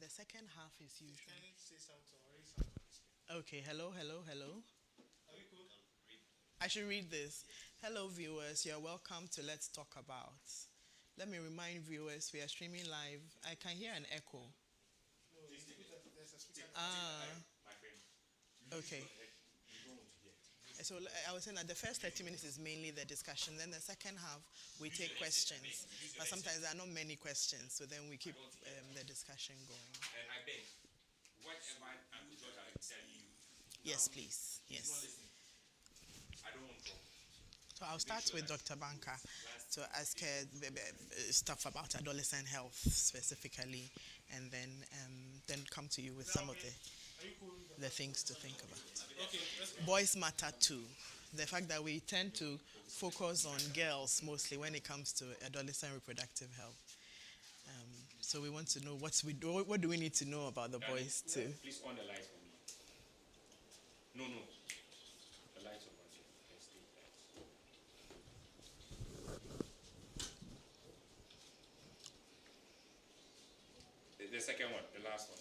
the second half is usual. Can you say something or read something? Okay, hello, hello, hello. Are we cool? I should read this. Hello, viewers. You're welcome to Let's Talk About. Let me remind viewers we are streaming live. I can hear an echo. No, there's a speaker. Ah, My friend. okay. You don't want to hear. So I was saying that the first 30 minutes is mainly the discussion. Then the second half, we take questions. But sometimes there are not many questions, so then we keep the discussion going. And I beg, whatever Uncle George are telling you. Yes, please. He's not Yes. listening. I don't want trouble. So I'll start with Dr. Banka to ask her stuff about adolescent health specifically, and then come to you with some of Are you cool? the things to think about. Okay, let's go. Boys matter too. The fact that we tend to focus on girls mostly when it comes to adolescent reproductive health. So we want to know what do we need to know about the boys too? Please on the light for me. No. The lights over there. Let's take that. The second one, the last one.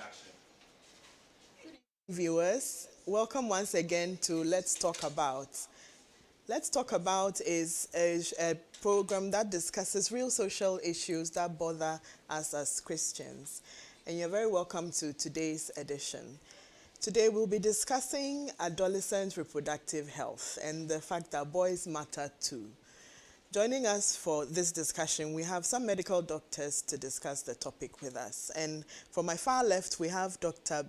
action. Viewers, welcome once again to Let's Talk About. Let's Talk About is a program that discusses real social issues that bother us as Christians. And you're very welcome to today's edition. Today we'll be discussing adolescent reproductive health and the fact that boys matter too. Joining us for this discussion, we have some medical doctors to discuss the topic with us. And from my far left, we have Dr.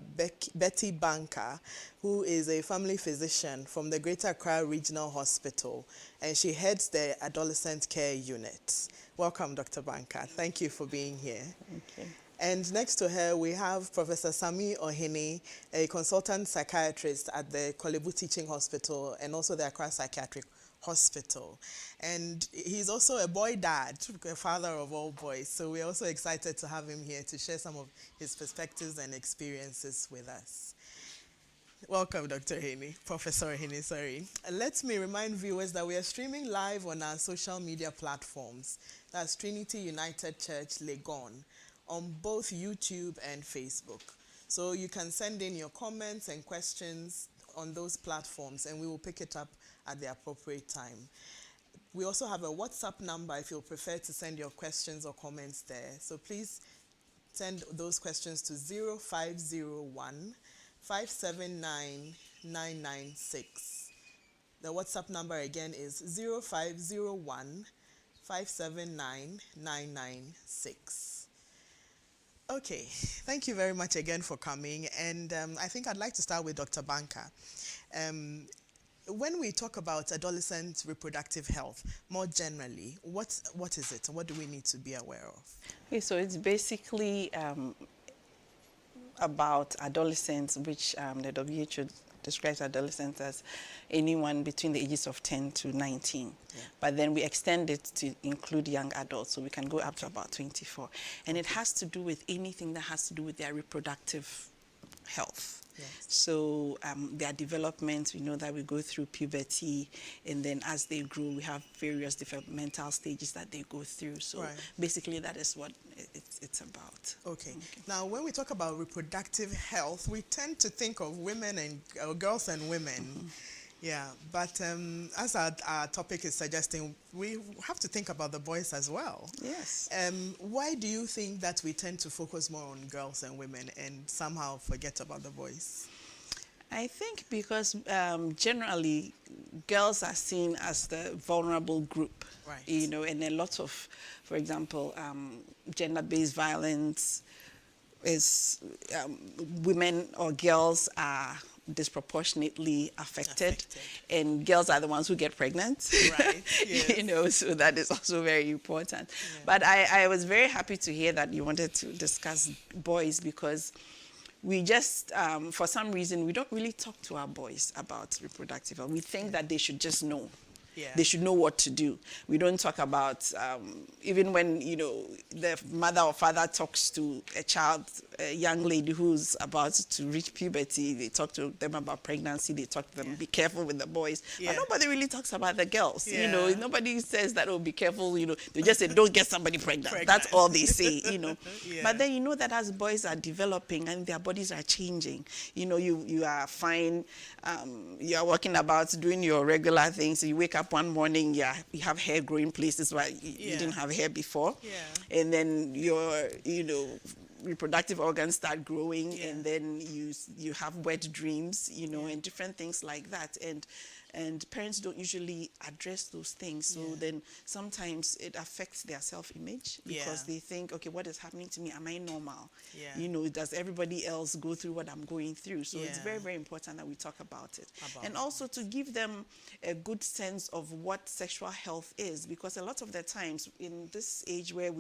Betty Banker, who is a family physician from the Greater Accra Regional Hospital, and she heads the Adolescent Care Unit. Welcome, Dr. Banker. Thank you for being here. Thank you. And next to her, we have Professor Sami Ohene, a consultant psychiatrist at the Kolebu Teaching Hospital and also the Accra Psychiatric Hospital. And he's also a boy dad, a father of all boys. So we're also excited to have him here to share some of his perspectives and experiences with us. Welcome, Dr. Ohene, Professor Ohene, sorry. Let me remind viewers that we are streaming live on our social media platforms. That's Trinity United Church, Legon, on both YouTube and Facebook. So you can send in your comments and questions on those platforms and we will pick it up at the appropriate time. We also have a WhatsApp number if you prefer to send your questions or comments there. So please send those questions to 0501 579 996. The WhatsApp number again is 0501 579 996. Okay, thank you very much again for coming. And I think I'd like to start with Dr. Banker. When we talk about adolescent reproductive health, more generally, what is it? What do we need to be aware of? Okay, so it's basically about adolescents, which the WHO describes adolescents as anyone between the ages of 10 to 19. Yeah. But then we extend it to include young adults, so we can go up to about 24. And it has to do with anything that has to do with their reproductive health. Yes. So their development, we know that we go through puberty, and then as they grow, we have various developmental stages that they go through. So basically, that is what it's about. Okay. Now, when we talk about reproductive health, we tend to think of women and girls and women. Mm-hmm. Yeah, but as our topic is suggesting, we have to think about the boys as well. Yes. Why do you think that we tend to focus more on girls and women and somehow forget about the boys? I think because generally girls are seen as the vulnerable group, right? You know, and a lot of, for example, gender-based violence is women or girls are disproportionately affected, and girls are the ones who get pregnant, right? Yes. You know, so that is also very important. Yeah. But I was very happy to hear that you wanted to discuss boys, because we just, for some reason, we don't really talk to our boys about reproductive health. We think that they should just know. Yeah. They should know what to do. We don't talk about, even when, you know, the mother or father talks to a child, a young lady who's about to reach puberty, they talk to them about pregnancy, they talk to them, be careful with the boys. But nobody really talks about the girls, you know. Nobody says that, oh, be careful, you know. They just say, don't get somebody pregnant. That's all they say, you know. But then you know that as boys are developing and their bodies are changing, you know, you are fine, you are walking about, doing your regular things, you wake up one morning, you have hair growing places where you didn't have hair before, and then your, you know, reproductive organs start growing, and then you have wet dreams, you know, and different things like that, and parents don't usually address those things. So then sometimes it affects their self-image, because they think, okay, what is happening to me? Am I normal? You know, does everybody else go through what I'm going through? So it's very, very important that we talk about it. And also to give them a good sense of what sexual health is, because a lot of the times in this age where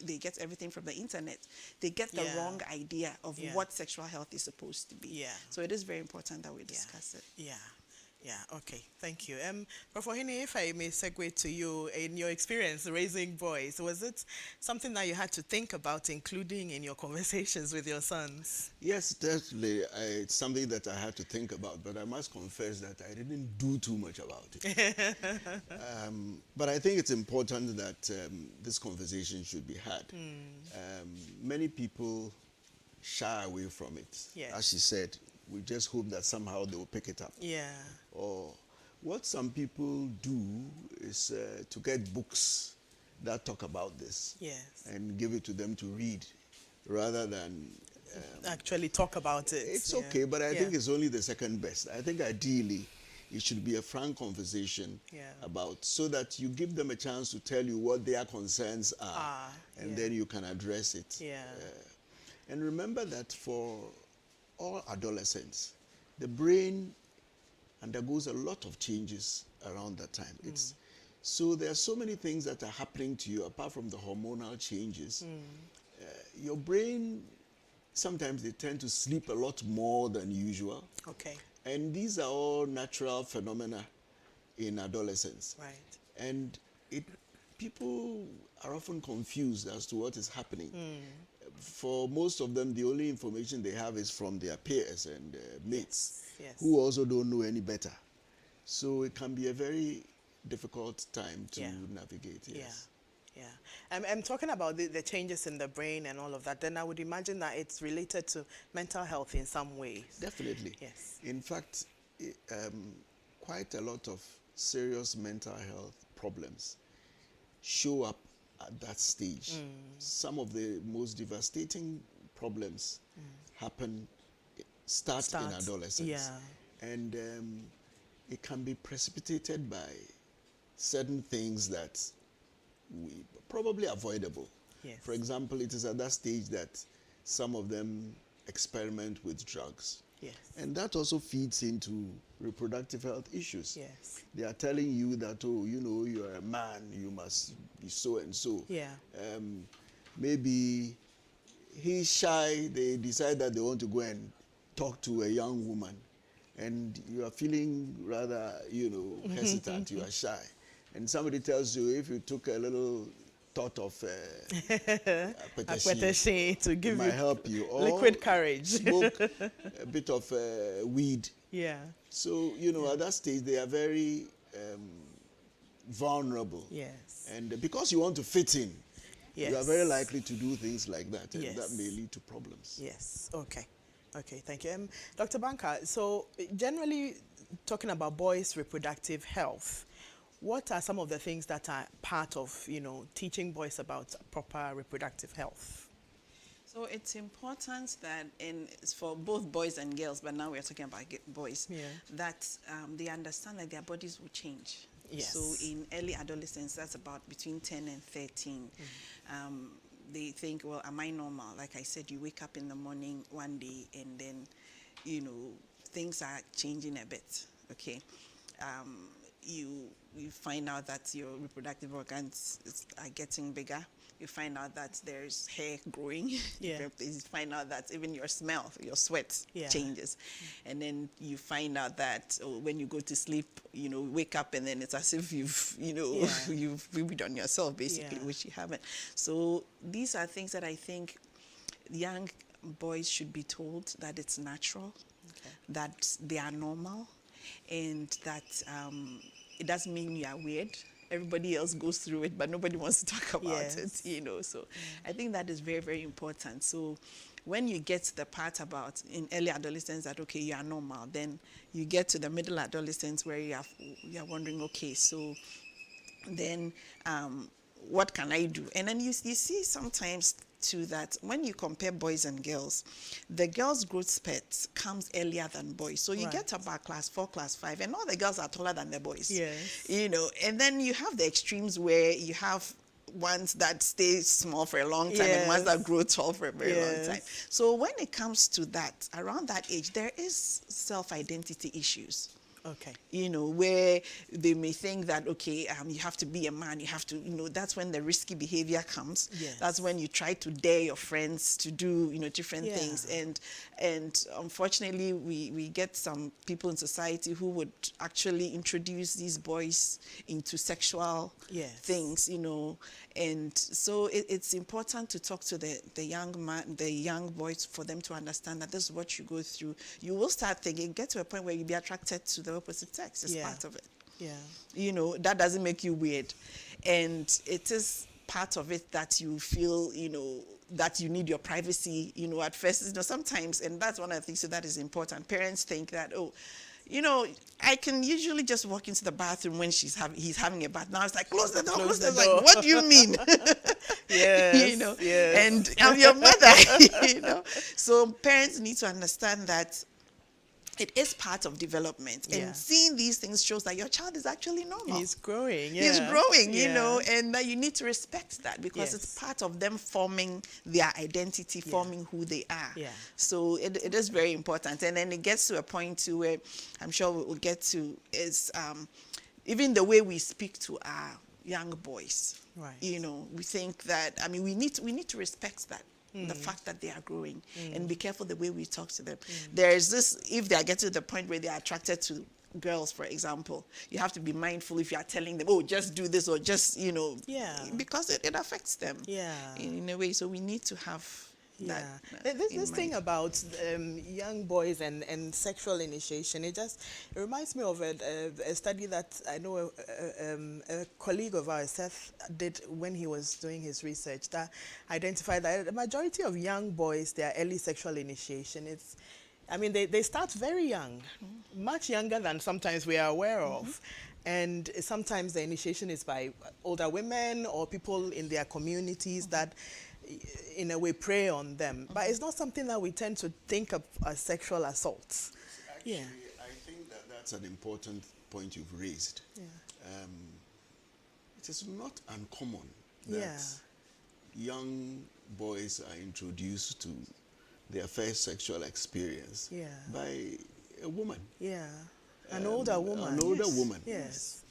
they get everything from the internet, they get the wrong idea of what sexual health is supposed to be. So it is very important that we discuss it. Yeah, okay, thank you. Prof. Ohene, if I may segue to you, in your experience raising boys, was it something that you had to think about including in your conversations with your sons? Yes, definitely. It's something that I had to think about, but I must confess that I didn't do too much about it. But I think it's important that this conversation should be had. Many people shy away from it. Yes. As she said, we just hope that somehow they will pick it up. Yeah. Or what some people do is to get books that talk about this Yes. and give it to them to read rather than Actually talk about it. it's yeah. okay, but I Yeah. think it's only the second best. I think ideally it should be a frank conversation Yeah. about, so that you give them a chance to tell you what their concerns are, and yeah. then you can address it. Yeah. And remember that for all adolescents, the brain undergoes a lot of changes around that time. So there are so many things that are happening to you apart from the hormonal changes. Your brain, sometimes they tend to sleep a lot more than usual. Okay. And these are all natural phenomena in adolescence. Right. And people are often confused as to what is happening. For most of them, the only information they have is from their peers and mates, Yes. who also don't know any better. So it can be a very difficult time to Yeah. navigate. Yes. Yeah. I'm talking about the changes in the brain and all of that. Then I would imagine that it's related to mental health in some ways. Definitely. Yes. In fact, quite a lot of serious mental health problems show up at that stage. Some of the most devastating problems start in adolescence. Yeah. And it can be precipitated by certain things that we probably avoidable. Yes. For example, it is at that stage that some of them experiment with drugs. Yes. And that also feeds into reproductive health issues. Yes. They are telling you that, oh, you know, you're a man, you must be so and so. Yeah. Maybe he's shy, they decide that they want to go and talk to a young woman, and you are feeling rather, you know, hesitant, you are shy. And somebody tells you, if you took a little tot of Apeteshe to it give might you help you. Or liquid courage. smoke a bit of weed. Yeah. So, you know, at that stage, they are very vulnerable. Yes. And because you want to fit in, Yes. you are very likely to do things like that, and Yes. that may lead to problems. Yes. Okay. Okay. Thank you. Dr. Banker, so generally talking about boys' reproductive health, what are some of the things that are part of, you know, teaching boys about proper reproductive health? So it's important that, it's for both boys and girls, but now we're talking about boys, Yeah. that they understand that their bodies will change. Yes. So in early adolescence, that's about between 10 and 13. They think, well, am I normal? Like I said, you wake up in the morning one day and then, you know, things are changing a bit, okay? You find out that your reproductive organs are getting bigger. You find out that there's hair growing. Yeah. You find out that even your smell, your sweat Yeah. changes. And then you find out that when you go to sleep, you know, wake up and then it's as if you've, you know, Yeah. you've weed on yourself, basically, Yeah. which you haven't. So these are things that I think young boys should be told that it's natural, that they are normal, and that it doesn't mean you are weird. Everybody else goes through it, but nobody wants to talk about Yes. it, you know. So I think that is very, very important. So when you get to the part about in early adolescence that, okay, you are normal, then you get to the middle adolescence where you are wondering, okay, so then what can I do? And then you see sometimes too that when you compare boys and girls, the girls' growth spurt comes earlier than boys. So you Right. get about class 4, class 5, and all the girls are taller than the boys. Yes. You know, and then you have the extremes where you have ones that stay small for a long time and ones Yes. that grow tall for a very long Yes. time. So when it comes to that, around that age, there is self-identity issues. Okay. You know, where they may think that, okay, you have to be a man, you have to, you know, that's when the risky behavior comes. Yes. That's when you try to dare your friends to do, you know, different Yeah. things. And unfortunately, we get some people in society who would actually introduce these boys into sexual Yes. things, you know. And so it's important to talk to the young boys for them to understand that this is what you go through. You will start thinking, get to a point where you'll be attracted to the opposite sex. It's Yeah. part of it. Yeah. You know, that doesn't make you weird. And it is part of it that you feel, you know, that you need your privacy, at first, sometimes, and that's one of the things that is important. Parents think that, I can usually just walk into the bathroom when he's having a bath. Now it's like, close the door, close the door. Like, what do you mean? Yes, yes. And I'm your mother, So parents need to understand that it is part of development. Yeah. And seeing these things shows that your child is actually normal. He's growing. Yeah. He's growing, Yeah. and that you need to respect that because it's Yes. part of them forming their identity, forming who they are. Yeah. So it is very important. And then it gets to a point to where I'm sure we'll get to is even the way we speak to our young boys. Right. We think that, we need to respect that. The fact that they are growing and be careful the way we talk to them. There's this, if they are getting to the point where they are attracted to girls, for example, you have to be mindful if you are telling them, oh, just do this or just, Yeah. because it affects them Yeah. in a way. So we need to have that. This thing about young boys and sexual initiation, it reminds me of a study that I know a colleague of ours, Seth, did when he was doing his research that identified that the majority of young boys, their early sexual initiation, they start very young, much younger than sometimes we are aware of. And sometimes the initiation is by older women or people in their communities that in a way prey on them, but it's not something that we tend to think of as sexual assaults. Actually, I think that's an important point you've raised. Yeah. It is not uncommon that young boys are introduced to their first sexual experience by a woman. Yeah. An older woman. An older woman. Yes.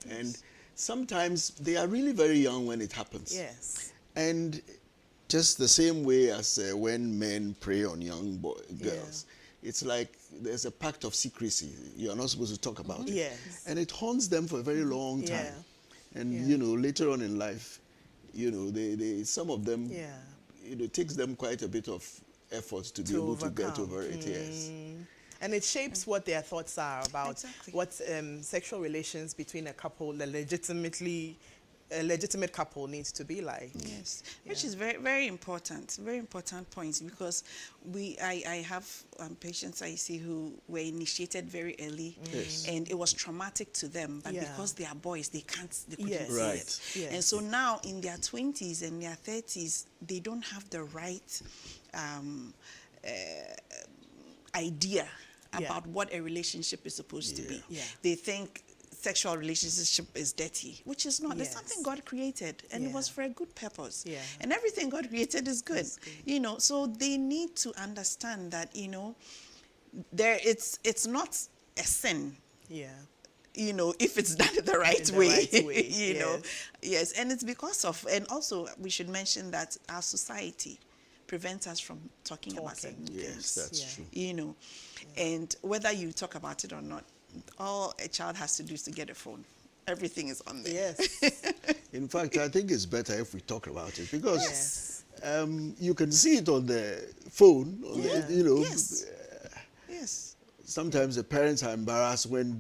And sometimes they are really very young when it happens. Yes. And just the same way as when men prey on young girls, it's like there's a pact of secrecy. You're not supposed to talk about it. Yes. And it haunts them for a very long time. Yeah. And, later on in life, some of them, it takes them quite a bit of effort to be able to get over it, yes. And it shapes what their thoughts are about what sexual relations between a couple, a legitimate couple needs to be like. Yes, which is very, very important point because I have patients I see who were initiated very early and it was traumatic to them, but because they are boys, they couldn't see it. Yes. And so now in their 20s and their 30s, they don't have the right idea about what a relationship is supposed to be. Yeah. They think sexual relationship is dirty, which is not. It's something God created, and it was for a good purpose. Yeah. And everything God created is good. So they need to understand that, it's not a sin. Yeah. If it's done the right In the way, right way, yes. And it's because of, and also we should mention that our society prevents us from talking about certain things. Yes, that's true. And whether you talk about it or not, all a child has to do is to get a phone. Everything is on there. Yes. In fact, I think it's better if we talk about it because you can see it on the phone. Yes. Sometimes the parents are embarrassed when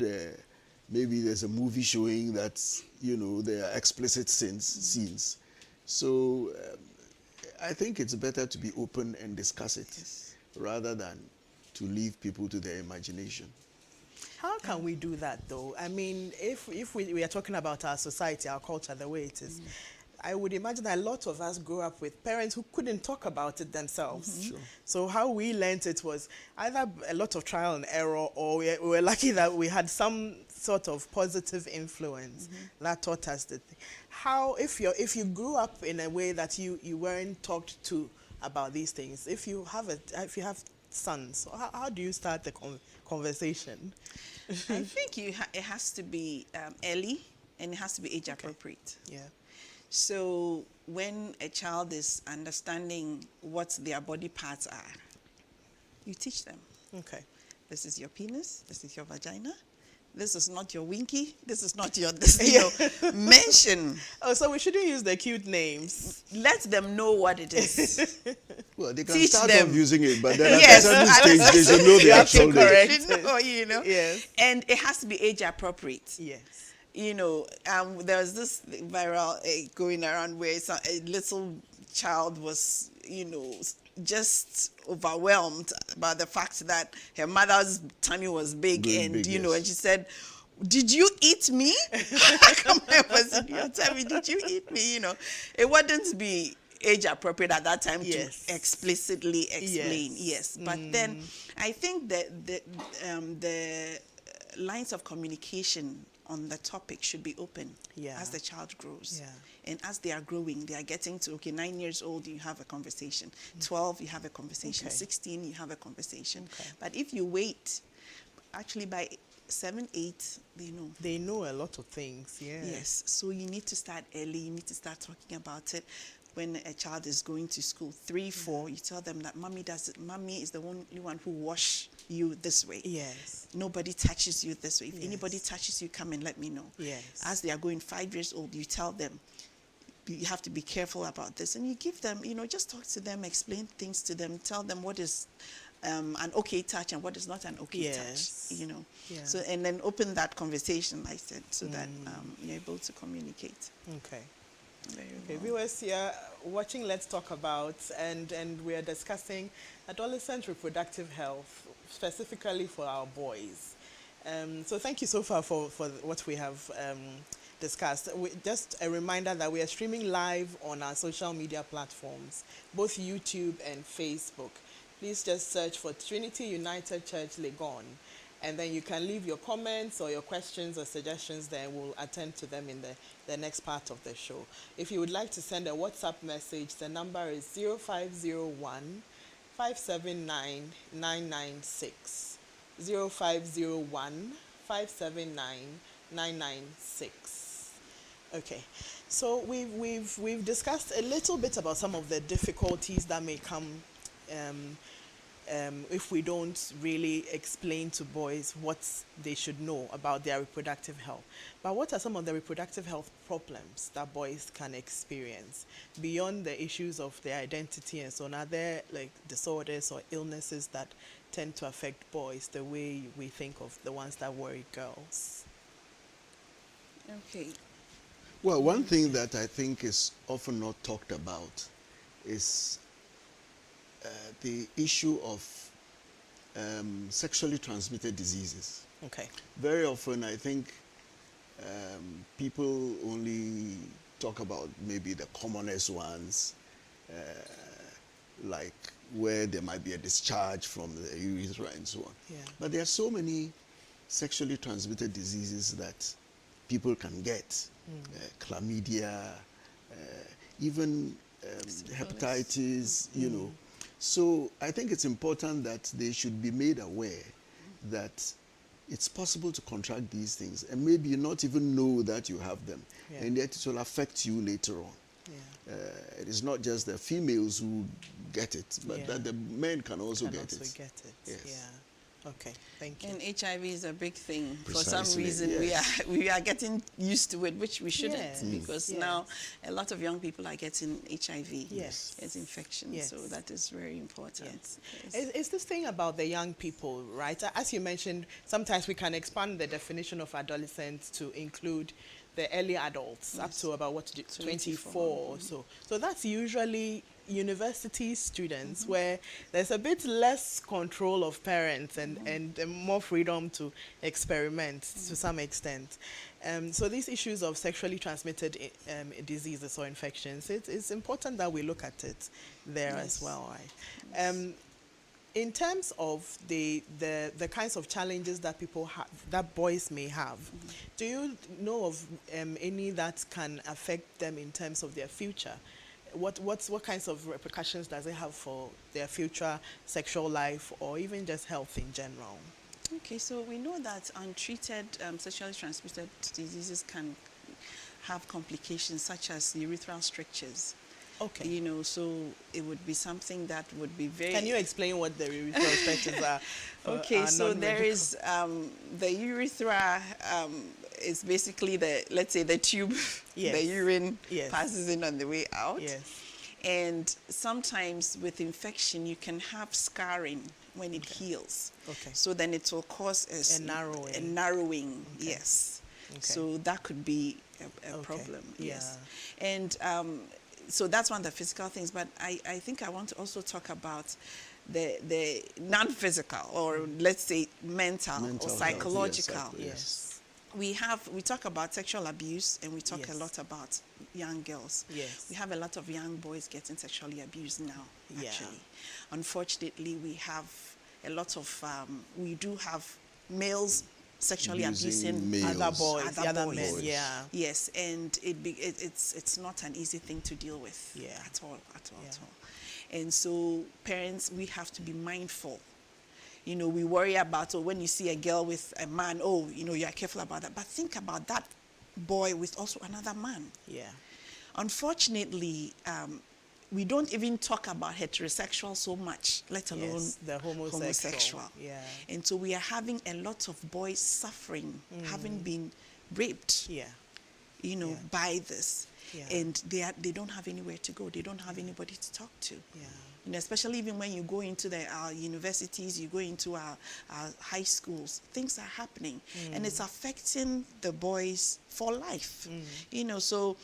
maybe there's a movie showing that, there are explicit scenes. So I think it's better to be open and discuss it rather than to leave people to their imagination. How can we do that, though? If we are talking about our society, our culture, the way it is, I would imagine that a lot of us grew up with parents who couldn't talk about it themselves. Sure. So how we learned it was either a lot of trial and error, or we were lucky that we had some sort of positive influence that taught us the thing. How, if you grew up in a way that you weren't talked to about these things, if you have sons, how do you start the conversation? I think it has to be early and it has to be age appropriate. Yeah. So when a child is understanding what their body parts are, you teach them. Okay. This is your penis, this is your vagina, this is not your winky, this is not your, mention. Oh, so we shouldn't use the cute names. Let them know what it is. Well, they can Teach start them. off using it, but then Yes, at a certain stage, they should know the You have actual to name. correct. Yes. And it has to be age appropriate. Yes. There was this viral going around where it's a little child was, just overwhelmed by the fact that her mother's tummy was big, Really and big, and yes. she said, "Did you eat me?" Come on, was in your tummy. Did you eat me? It wouldn't be age appropriate at that time Yes. to explicitly explain. Yes. Yes, but then I think that the lines of communication on the topic should be open Yeah. as the child grows. Yeah. And as they are growing, they are getting to, 9 years old, you have a conversation. 12, you have a conversation. Okay. 16, you have a conversation. Okay. But if you wait, actually by 7, 8, they know. They know a lot of things. Yeah. Yes. So you need to start early. You need to start talking about it. When a child is going to school, 3, 4, you tell them that mommy does it. Mommy is the only one who wash you this way. Yes. Nobody touches you this way. If Yes. anybody touches you, come and let me know. Yes. As they are going 5 years old, you tell them, you have to be careful about this. And you give them, just talk to them, explain things to them, tell them what is an okay touch and what is not an okay Yes. touch, Yeah. So, and then open that conversation, I said, so that you're able to communicate. Okay. Very Okay, well. viewers here watching Let's Talk About, and we are discussing adolescent reproductive health, specifically for our boys. So thank you so far for what we have discussed. Just a reminder that we are streaming live on our social media platforms, both YouTube and Facebook. Please just search for Trinity United Church Legon, and then you can leave your comments or your questions or suggestions there. We'll attend to them in the next part of the show. If you would like to send a WhatsApp message, the number is 0501 579 996. 0501 579 996. Okay, so we've discussed a little bit about some of the difficulties that may come if we don't really explain to boys what they should know about their reproductive health. But what are some of the reproductive health problems that boys can experience beyond the issues of their identity and so on? Are there like disorders or illnesses that tend to affect boys the way we think of the ones that worry girls? Okay. Well, one thing that I think is often not talked about is the issue of sexually transmitted diseases. Okay. Very often, I think people only talk about maybe the commonest ones, like where there might be a discharge from the urethra and so on. Yeah. But there are so many sexually transmitted diseases that people can get. Chlamydia, even hepatitis, So I think it's important that they should be made aware that it's possible to contract these things and maybe not even know that you have them, Yeah. and yet it will affect you later on. Yeah. It is not just the females who get it, but Yeah. that the men can also Can get also it. get it. Yes. Yeah. Okay. Thank you. And HIV is a big thing. For some Precisely, reason, yes. we are getting used to it, which we shouldn't, Yes, because yes. now a lot of young people are getting HIV. Yes. It's infection, Yes. so that is very important. Yes. Yes. It's this thing about the young people, right? As you mentioned, sometimes we can expand the definition of adolescents to include the early adults up Yes. to about 24 or so. So that's usually university students where there's a bit less control of parents and more freedom to experiment to some extent. So these issues of sexually transmitted diseases or infections, it's important that we look at it there as well, right? In terms of the kinds of challenges that people have, that boys may have, do you know of any that can affect them in terms of their future? What kinds of repercussions does it have for their future sexual life or even just health in general? Okay, so we know that untreated sexually transmitted diseases can have complications such as urethral strictures. Okay. So it would be something that would be very... Can you explain what the urethral strictures are? Okay, so there is the urethra is basically let's say the tube Yes. the urine Yes. passes in on the way out. Yes. And sometimes with infection, you can have scarring when it heals. Okay. So then it will cause A narrowing. A narrowing, Okay. yes. Okay. So that could be a Okay. problem, yes. Yeah. And so that's one of the physical things. But I think I want to also talk about the non-physical, or let's say mental Mental or health, psychological. yes, Yes. We talk about sexual abuse, and we talk a Yes. lot about young girls. Yes. We have a lot of young boys getting sexually abused now, Yeah. actually. Unfortunately, we have a lot of, we do have males sexually Abusing abusing males. Other boys, the other boys. men, yeah. Yes, and it's not an easy thing to deal with. Yeah. At all, at all, Yeah. at all. And so parents, we have to be mindful. You know, we worry about, when you see a girl with a man, you're careful about that. But think about that boy with also another man. Yeah. Unfortunately, we don't even talk about heterosexual so much, let alone Yes, the homosexual. Yeah. And so we are having a lot of boys suffering, having been raped, Yeah. Yeah. by this. Yeah. And they don't have anywhere to go. They don't have anybody to talk to. Yeah. Especially even when you go into our universities, you go into our high schools, things are happening. And it's affecting the boys for life. So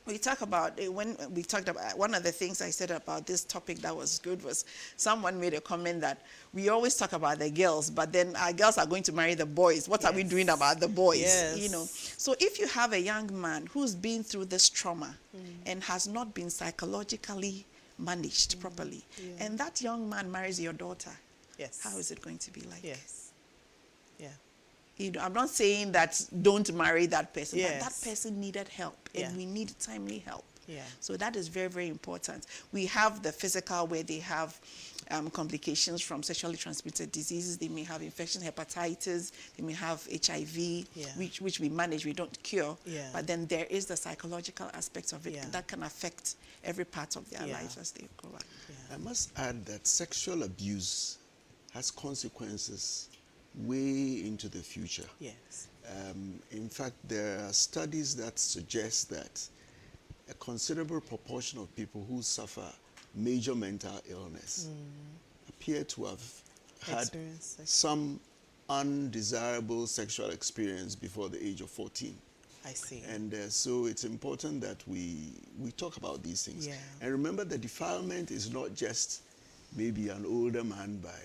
we talk about, when we talked about, one of the things I said about this topic that was good was someone made a comment that we always talk about the girls, but then our girls are going to marry the boys. What are we doing about the boys? Yes. So if you have a young man who's been through this trauma and has not been psychologically managed properly, and that young man marries your daughter, Yes. how is it going to be like? Yes. Yeah. I'm not saying that don't marry that person, but Yes. that person needed help, and Yeah. we need timely help. Yeah. So that is very, very important. We have the physical, where they have complications from sexually transmitted diseases. They may have infection, hepatitis. They may have HIV, Yeah. which we manage, we don't cure. Yeah. But then there is the psychological aspect of it Yeah. that can affect every part of their Yeah. lives as they grow up. I must add that sexual abuse has consequences way into the future. Yes. In fact, there are studies that suggest that a considerable proportion of people who suffer major mental illness appear to have had Experience sex- some undesirable sexual experience before the age of 14. I see. And so it's important that we talk about these things. Yeah. And remember, the defilement is not just maybe an older man by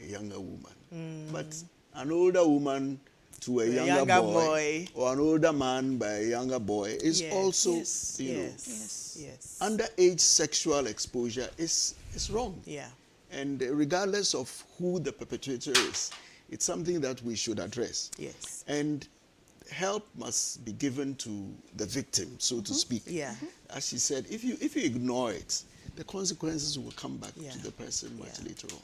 a younger woman, but an older woman to a younger boy, or an older man by a younger boy is Yes. also, Yes. you know, Yes. Yes. Yes. underage sexual exposure is wrong. Yeah. And regardless of who the perpetrator is, it's something that we should address. Yes. And help must be given to the victim, so to speak. Yeah. As she said, if you ignore it, the consequences will come back Yeah. to the person much Yeah. later on.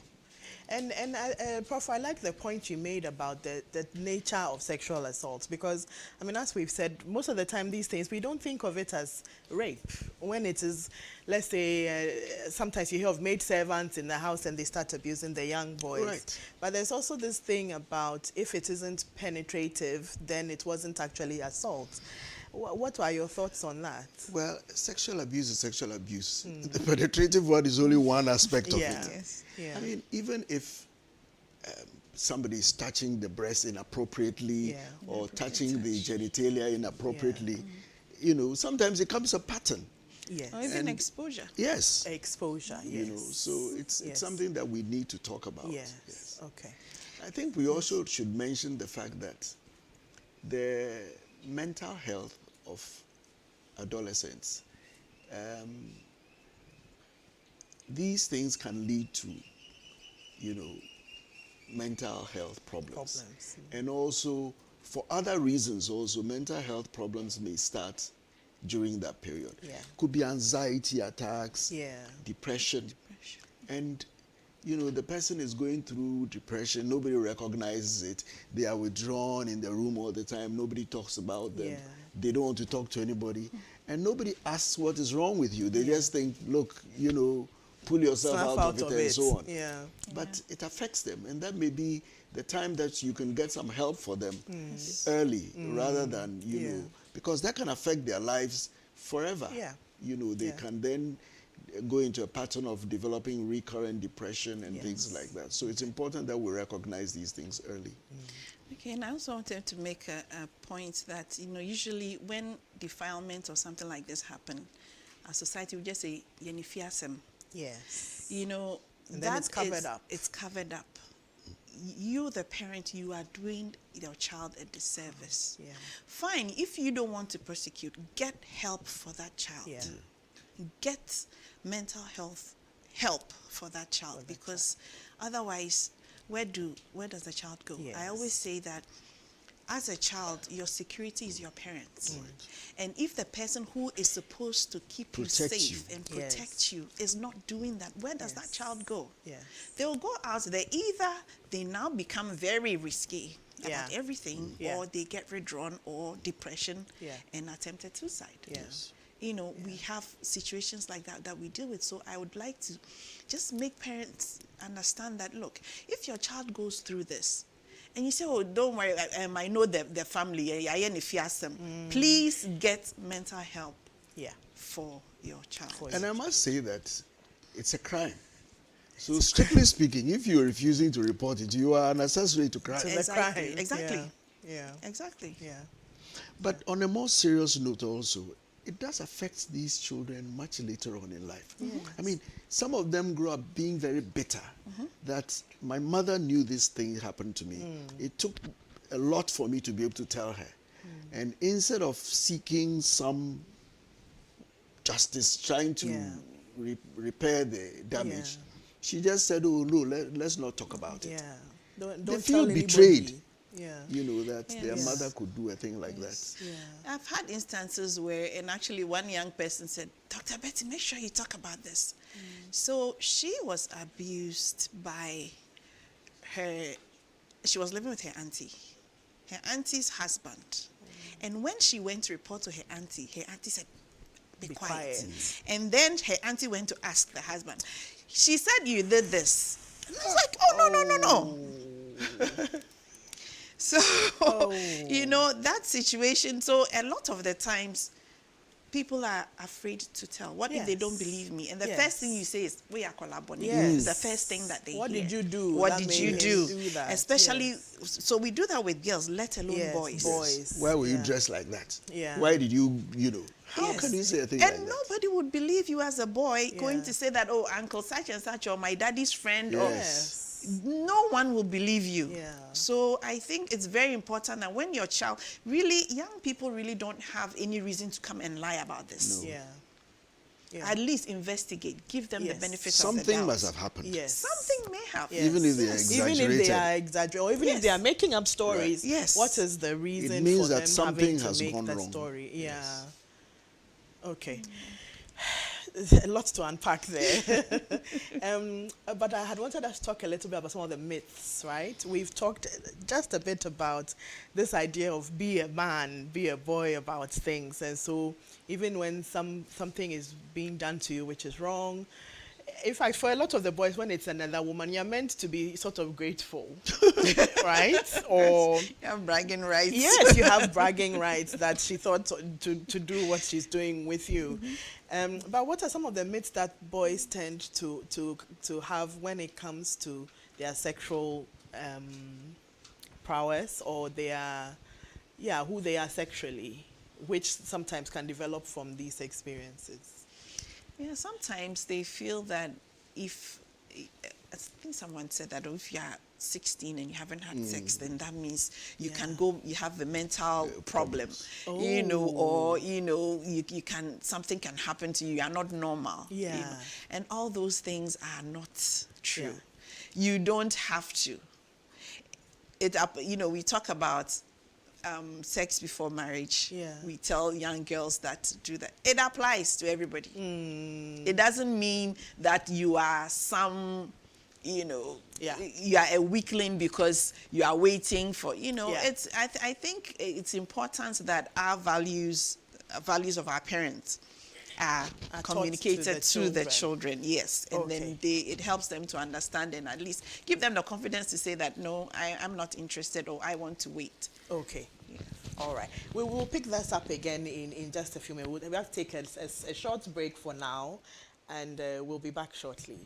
And Prof, I like the point you made about the nature of sexual assault, because, I mean, as we've said, most of the time these days, we don't think of it as rape. When it is, let's say, sometimes you hear of maid servants in the house and they start abusing the young boys. Right. But there's also this thing about if it isn't penetrative, then it wasn't actually assault. What are your thoughts on that? Well, sexual abuse is sexual abuse. The penetrative one is only one aspect of Yeah. it. Yes. Yeah. I mean, even if somebody is touching the breast inappropriately, Yeah. or touching the genitalia inappropriately, you know, sometimes it becomes a pattern. Yes. Or even And- exposure. Yes. Exposure, yes. You know, so it's Yes. something that we need to talk about. Yes. Okay. I think we also should mention the fact that the mental health of adolescents, these things can lead to, you know, mental health problems. And also, for other reasons also, mental health problems may start during that period. Yeah. Could be anxiety attacks, Yeah. depression. And, you know, the person is going through depression, nobody recognizes it, they are withdrawn in the room all the time, nobody talks about them, Yeah. they don't want to talk to anybody, and nobody asks what is wrong with you. They just think, look, you know, pull yourself Snap out of it and so on. Yeah. But it affects them, and that may be the time that you can get some help for them early, rather than, you Yeah. know, because that can affect their lives forever. Yeah. You know, they Yeah. can then go into a pattern of developing recurrent depression and things Yes. like that. So it's important that we recognize these things early. Okay, and I also wanted to make a point that, you know, usually when defilement or something like this happen, our society will just say, "Yenifiasem." Yes. You know, And then it's covered up. It's covered up. You, the parent, you are doing your child a disservice. Yeah. Fine, if you don't want to persecute, get help for that child. Yeah. Get mental health help for that child, because otherwise, where does the child go? Yes. I always say that as a child, your security is your parents. And if the person who is supposed to keep you Protect safe you. and protect you is not doing that, where does that child go? Yes. They'll go out there. Either they now become very risky Yeah. about everything, Yeah. or they get withdrawn, or depression Yeah. and attempted suicide. Yes. You know, we have situations like that we deal with. So I would like to just make parents understand that, look, if your child goes through this, and you say, oh, don't worry, I know the family, please get mental help Yeah. for your child. And I must say that it's a crime. So strictly speaking, if you're refusing to report it, you are an accessory to crime. To the Exactly, crime. exactly. Yeah. Exactly. Yeah. But on a more serious note also, it does affect these children much later on in life. I mean, some of them grow up being very bitter that my mother knew this thing happened to me. It took a lot for me to be able to tell her. And instead of seeking some justice, trying to repair the damage, she just said, oh, no, let's not talk about it. Yeah. Don't They tell feel anybody. betrayed. Yeah. You know, that their Yes. mother could do a thing like that. Yeah. I've had instances where, and actually one young person said, Dr. Betty, make sure you talk about this. So she was abused by she was living with her auntie's husband. And when she went to report to her auntie said, be quiet. And then her auntie went to ask the husband. She said, you did this. And I was like, oh, no. So, you know, that situation, so a lot of the times, people are afraid to tell. What if they don't believe me? And the first thing you say is, we are collaborating. Yes. The first thing that they What hear. did you do What that did made you him do? do that? Especially, Yes. so we do that with girls, let alone Yes, boys. boys. Why were you Yeah. dressed like that? Yeah. Why did you know? How Yes. can you say a thing And like that? nobody would believe you as a boy going Yeah. to say that, oh, uncle such and such, or my daddy's friend, Yes. or no one will believe you. Yeah. So I think it's very important that when your child, really, young people really don't have any reason to come and lie about this. No. Yeah. Yeah. At least investigate, give them the Yes. benefit of the doubt. Something must have happened. Yes. Something may have. Yes. Even if they are Even exaggerated. if they are exaggerating, or even if they are making up stories, Yes. what is the reason means for that them something having to has make gone that wrong. story? Yeah. Okay. A lot to unpack there. But I had wanted us to talk a little bit about some of the myths, right? We've talked just a bit about this idea of be a man, be a boy about things. And so even when something is being done to you which is wrong, in fact, for a lot of the boys, when it's another woman, you're meant to be sort of grateful, right? Or You have bragging rights. yes, you have bragging rights that she thought to do what she's doing with you. But what are some of the myths that boys tend to have when it comes to their sexual prowess or who they are sexually, which sometimes can develop from these experiences? Yeah, sometimes they feel that if, I think someone said that if you are 16 and you haven't had sex, then that means you can go, you have a mental problem, you know, or, you know, you can, something can happen to you, you are not normal. You know? Yeah. And all those things are not true. Yeah. You don't have to. You know, we talk about sex before marriage. Yeah. We tell young girls that to do that. It applies to everybody. It doesn't mean that you are some, you know, you are a weakling because you are waiting for, you know, it's, I think it's important that our values of our parents are communicated to the children, yes. And then it helps them to understand and at least give them the confidence to say that, no, I'm not interested or I want to wait. Okay. Yeah. All right. We will pick this up again in just a few minutes. We have to take a short break for now, and we'll be back shortly.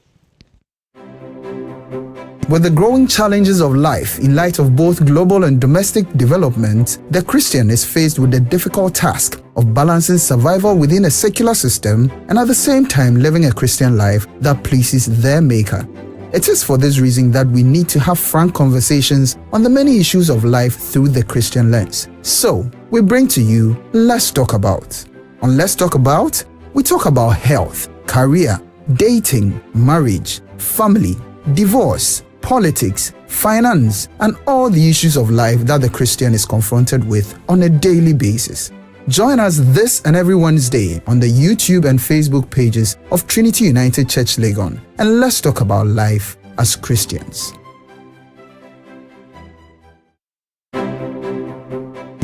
With the growing challenges of life in light of both global and domestic development, the Christian is faced with a difficult task of balancing survival within a secular system and at the same time living a Christian life that pleases their Maker. It is for this reason that we need to have frank conversations on the many issues of life through the Christian lens. So, we bring to you Let's Talk About. On Let's Talk About, we talk about health, career, dating, marriage, family, divorce, politics, finance, and all the issues of life that the Christian is confronted with on a daily basis. Join us this and every Wednesday on the YouTube and Facebook pages of Trinity United Church Legon, and let's talk about life as Christians.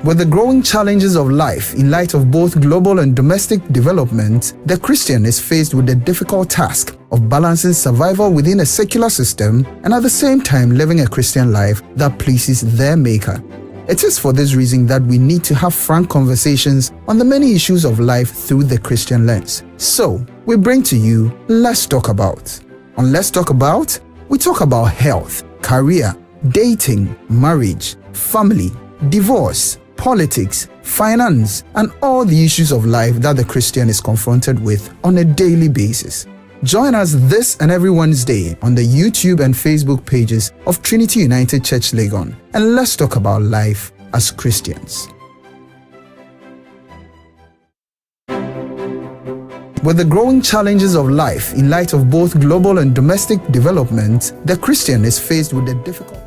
With the growing challenges of life in light of both global and domestic development, the Christian is faced with the difficult task of balancing survival within a secular system and at the same time living a Christian life that pleases their Maker. It is for this reason that we need to have frank conversations on the many issues of life through the Christian lens. So, we bring to you Let's Talk About. On Let's Talk About, we talk about health, career, dating, marriage, family, divorce, politics, finance, and all the issues of life that the Christian is confronted with on a daily basis. Join us this and every Wednesday on the YouTube and Facebook pages of Trinity United Church Legon, and let's talk about life as Christians. With the growing challenges of life in light of both global and domestic development, the Christian is faced with the difficult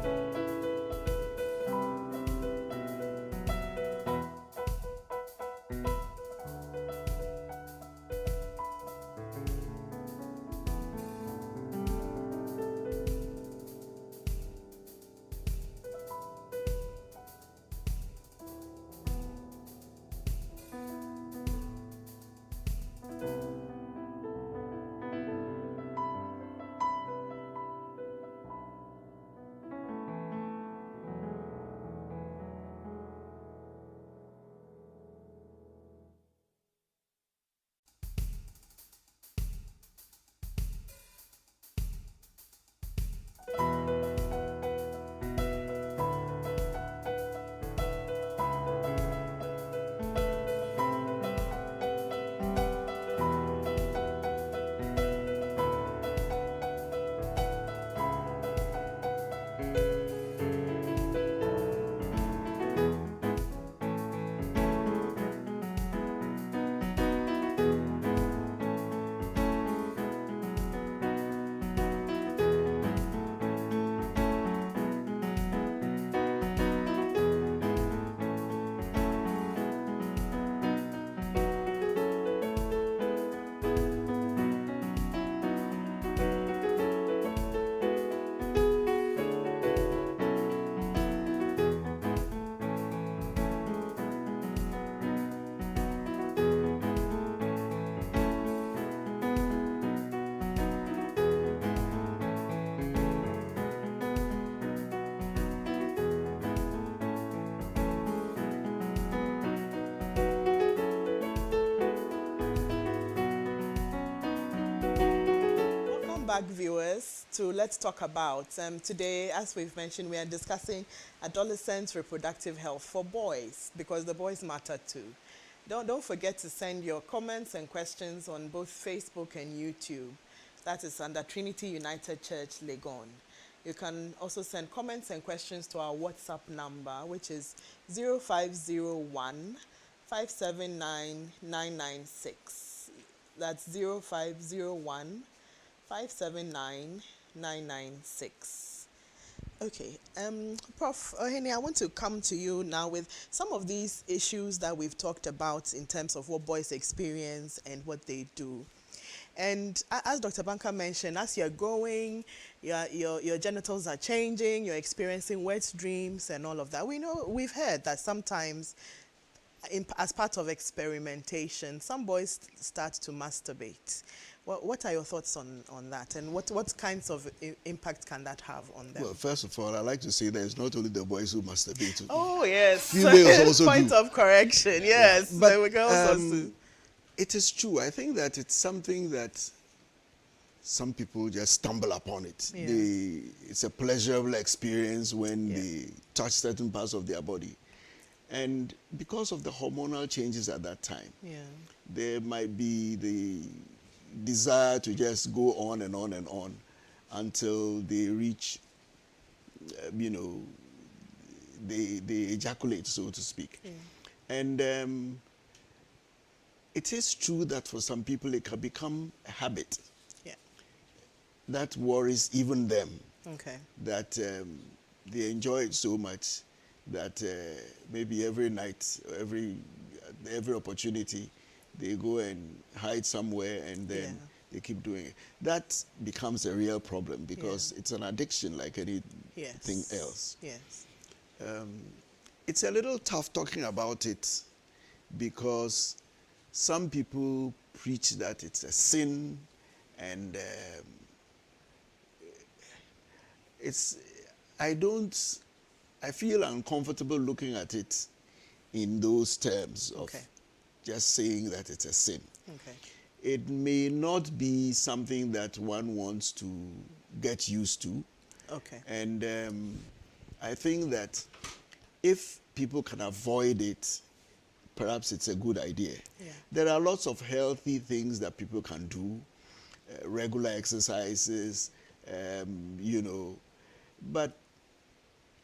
back, viewers, to Let's Talk About. Today, as we've mentioned, we are discussing adolescent reproductive health for boys, because the boys matter too. Don't forget to send your comments and questions on both Facebook and YouTube. That is under Trinity United Church Legon. You can also send comments and questions to our WhatsApp number, which is 0501 579 996. That's 0501 579 996. Okay, Prof. Ohene, I want to come to you now with some of these issues that we've talked about in terms of what boys experience and what they do. And as Dr. Banka mentioned, as you're growing, your genitals are changing, you're experiencing wet dreams and all of that. We've heard that sometimes, as part of experimentation, some boys start to masturbate. What are your thoughts on that, and what kinds of impact can that have on them? Well, first of all, I like to say that it's not only the boys who masturbate. Oh, yes. Females also Point do. of correction, yes. Yeah. But the girls also. it is true. I think that it's something that some people just stumble upon it. Yeah. It's a pleasurable experience when they touch certain parts of their body. And because of the hormonal changes at that time, Yeah. there might be the desire to just go on and on and on until they reach, they ejaculate, so to speak. Yeah. And it is true that for some people it can become a habit Yeah. that worries even them, Okay. that they enjoy it so much that maybe every night, every opportunity, they go and hide somewhere and then Yeah. they keep doing it. That becomes a real problem because Yeah. it's an addiction like anything Yes. else. Yes. It's a little tough talking about it because some people preach that it's a sin, and I feel uncomfortable looking at it in those terms of Okay. just saying that it's a sin. Okay. It may not be something that one wants to get used to. Okay. And I think that if people can avoid it, perhaps it's a good idea. Yeah. There are lots of healthy things that people can do, regular exercises, but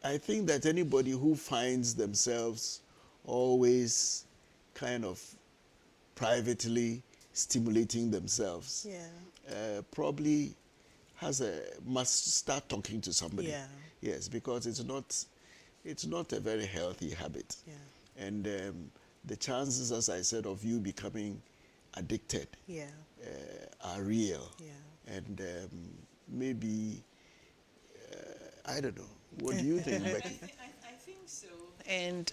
I think that anybody who finds themselves always kind of privately stimulating themselves Yeah. probably must start talking to somebody. Yeah. Yes, because it's not a very healthy habit. Yeah. And the chances, as I said, of you becoming addicted Yeah. are real. Yeah. And maybe, I don't know. What do you think, Becky? I think so. And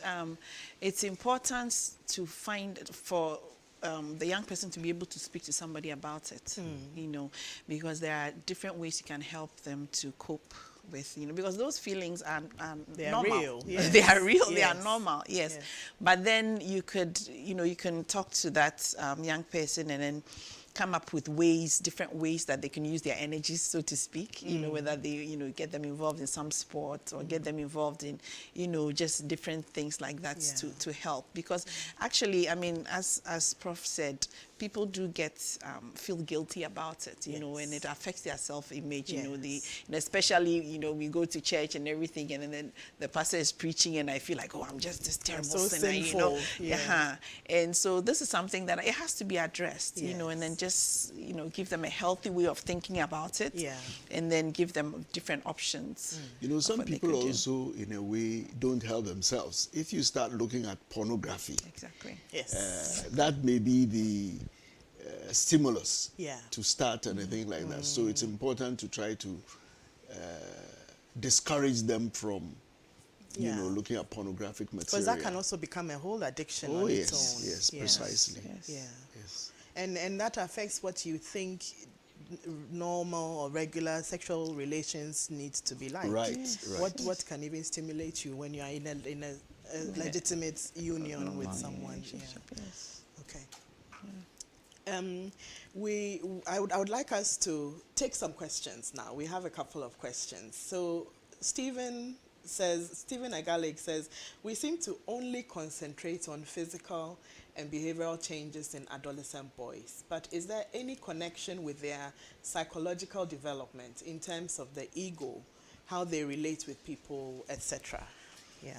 it's important to find for the young person to be able to speak to somebody about it, because there are different ways you can help them to cope with, because those feelings are They are normal. real, yes. They are real, they are Yes. normal, yes. Yes. But then you could, you can talk to that young person and then come up with different ways that they can use their energies, so to speak, whether they, get them involved in some sport or get them involved in, just different things like that Yeah. to help. Because actually, I mean, as Prof said, people do feel guilty about it, and it affects their self-image, especially, we go to church and everything, and then the pastor is preaching and I feel like, oh, I'm just this terrible so sinner, sinful. Yeah. And so this is something that it has to be addressed, and then just, give them a healthy way of thinking about it, Yeah. and then give them different options. Some what they people could do. also, in a way, don't help themselves. If you start looking at pornography, Exactly. Yes. that may be the stimulus Yeah. to start anything like that. So it's important to try to discourage them from, Yeah. looking at pornographic material. Because that can also become a whole addiction Oh, on yes, its own. yes, precisely. Yes. Yeah. Yes. And that affects what you think normal or regular sexual relations need to be like. Right, right. What can even stimulate you when you are in a legitimate union with someone? Yeah. Yes. Okay. I would like us to take some questions now. We have a couple of questions. So Stephen Agalik says, we seem to only concentrate on physical and behavioral changes in adolescent boys, but is there any connection with their psychological development in terms of the ego, how they relate with people, etc.? Yeah.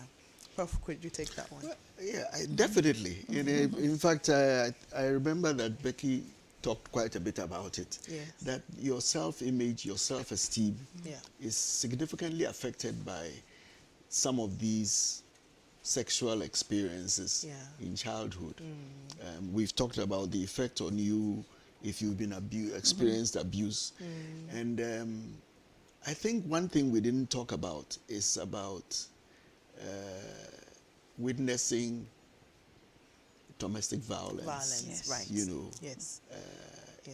Prof, could you take that one? Well, yeah, definitely. In fact, I remember that Becky talked quite a bit about it. Yes. That your self-image, your self-esteem Yeah. is significantly affected by some of these sexual experiences in childhood. We've talked about the effect on you if you've been experienced abuse. And I think one thing we didn't talk about is about witnessing domestic violence. Violence, Yes. right. Yes.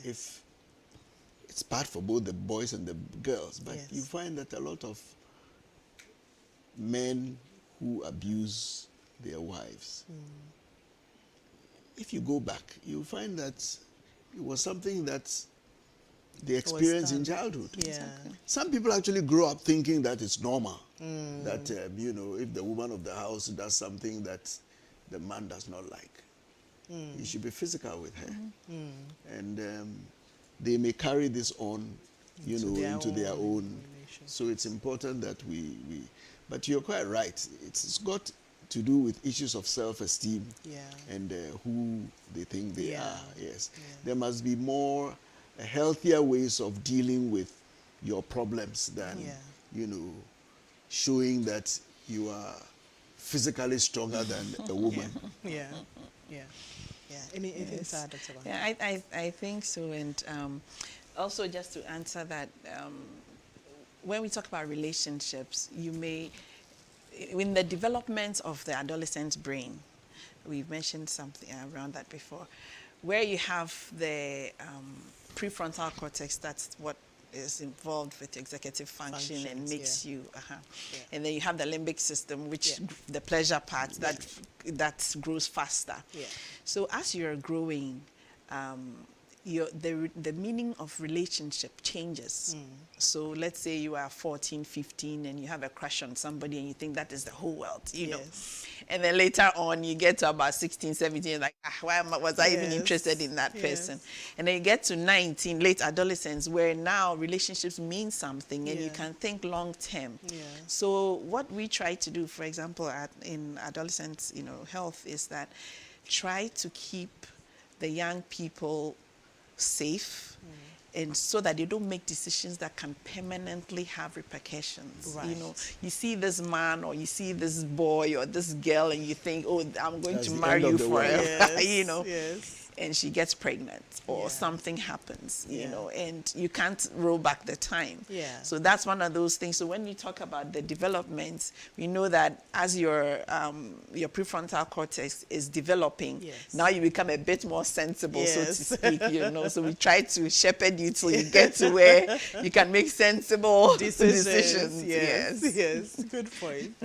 If it's bad for both the boys and the girls, but Yes. you find that a lot of men who abuse their wives, if you go back, you find that it was something that they experience in done. childhood. Yeah. Some people actually grow up thinking that it's normal. That, if the woman of the house does something that the man does not like, he should be physical with her. And they may carry this on, into their own. So it's important that we but you're quite right. It's got to do with issues of self-esteem and who they think they are. Yes. There must be more healthier ways of dealing with your problems than, showing that you are physically stronger than a woman. Yeah. Anything to add, Dr. Ban? Yeah, I think so. And also, just to answer that, when we talk about relationships, you may, in the development of the adolescent brain, we've mentioned something around that before, where you have the prefrontal cortex, that's what is involved with executive function and makes you, and then you have the limbic system, which the pleasure part that grows faster. So as you're growing, the meaning of relationship changes. So let's say you are 14, 15 and you have a crush on somebody and you think that is the whole world, you know. And then later on you get to about 16, 17, you're like, why was I even interested in that person? And then you get to 19, late adolescence, where now relationships mean something and you can think long term. So what we try to do, for example, in adolescent, health, is that try to keep the young people safe, and so that they don't make decisions that can permanently have repercussions. You see this man or you see this boy or this girl and you think, oh, I'm going to marry you forever, and she gets pregnant or something happens, and you can't roll back the time. So that's one of those things. So when you talk about the development, we know that as your prefrontal cortex is developing, now you become a bit more sensible, so to speak, So we try to shepherd you till you get to where you can make sensible decisions. Yes, good point.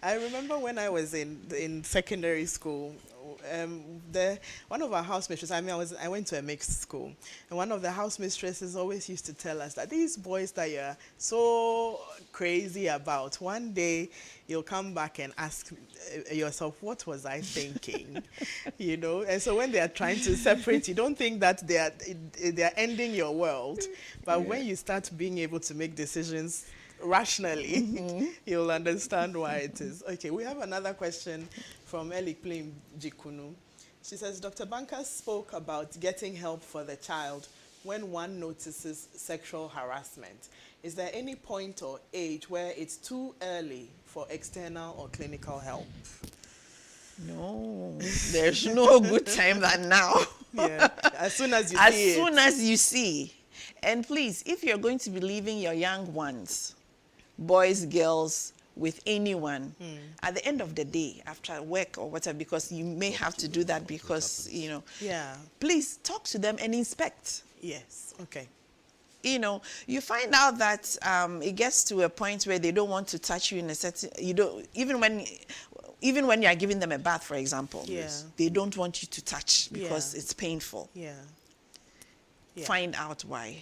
I remember when I was in secondary school, one of our house mistresses, I went to a mixed school, and one of the house mistresses always used to tell us that these boys that you're so crazy about, one day you'll come back and ask yourself, what was I thinking? And so when they are trying to separate, you don't think that they are ending your world, but when you start being able to make decisions rationally, you'll understand why it is. Okay, we have another question from Elikplim Jikunu. She says, Dr. Banker spoke about getting help for the child when one notices sexual harassment. Is there any point or age where it's too early for external or clinical help? No, there's no good time than now. As soon as you as see soon as you see. And please, if you're going to be leaving your young ones, boys, girls, with anyone, at the end of the day, after work or whatever, because you may have to do that because, please talk to them and inspect. Yes, okay. You find out that it gets to a point where they don't want to touch you in a certain, even when you are giving them a bath, for example, they don't want you to touch because it's painful. Find out why.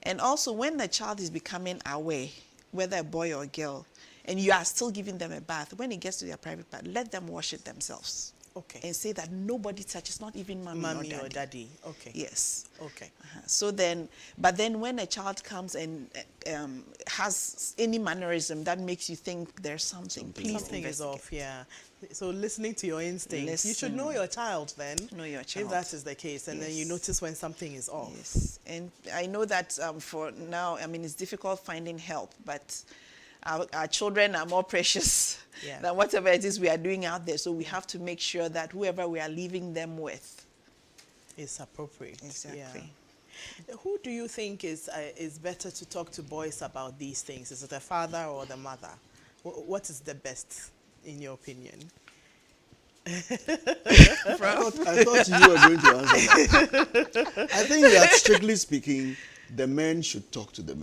And also, when the child is becoming aware, whether a boy or a girl, and you are still giving them a bath, when it gets to their private part, let them wash it themselves. Okay. And say that nobody touches, not even mommy or daddy. Okay. Yes. Okay. So then, but then when a child comes and has any mannerism that makes you think there's something, please something is off. So listening to your instincts, you should know your child then. Know your child. If that is the case, and then you notice when something is off. Yes. And I know that for now, it's difficult finding help, but our children are more precious than whatever it is we are doing out there. So we have to make sure that whoever we are leaving them with is appropriate. Exactly. Who do you think is better to talk to boys about these things? Is it the father or the mother? What is the best, in your opinion? I thought you were going to answer that. I think that, strictly speaking, the men should talk to the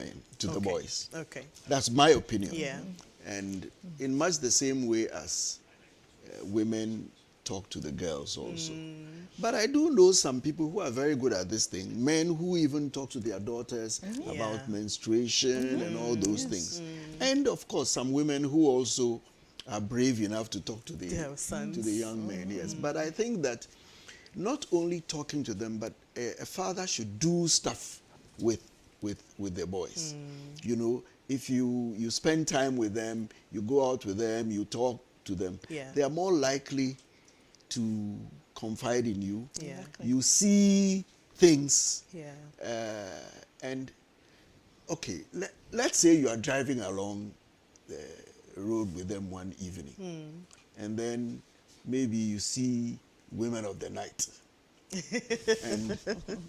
boys. Okay. That's my opinion. Yeah. And in much the same way as women talk to the girls also. But I do know some people who are very good at this thing. Men who even talk to their daughters about Yeah. menstruation and all those things. And of course, some women who also are brave enough to talk to Their sons. the young men. Yes, but I think that not only talking to them, but a father should do stuff with their boys. You know, if you spend time with them, you go out with them, you talk to them, Yeah. they are more likely to confide in you. Yeah. Exactly. You see things, Yeah. and okay, let's say you are driving along the road with them one evening, and then maybe you see women of the night,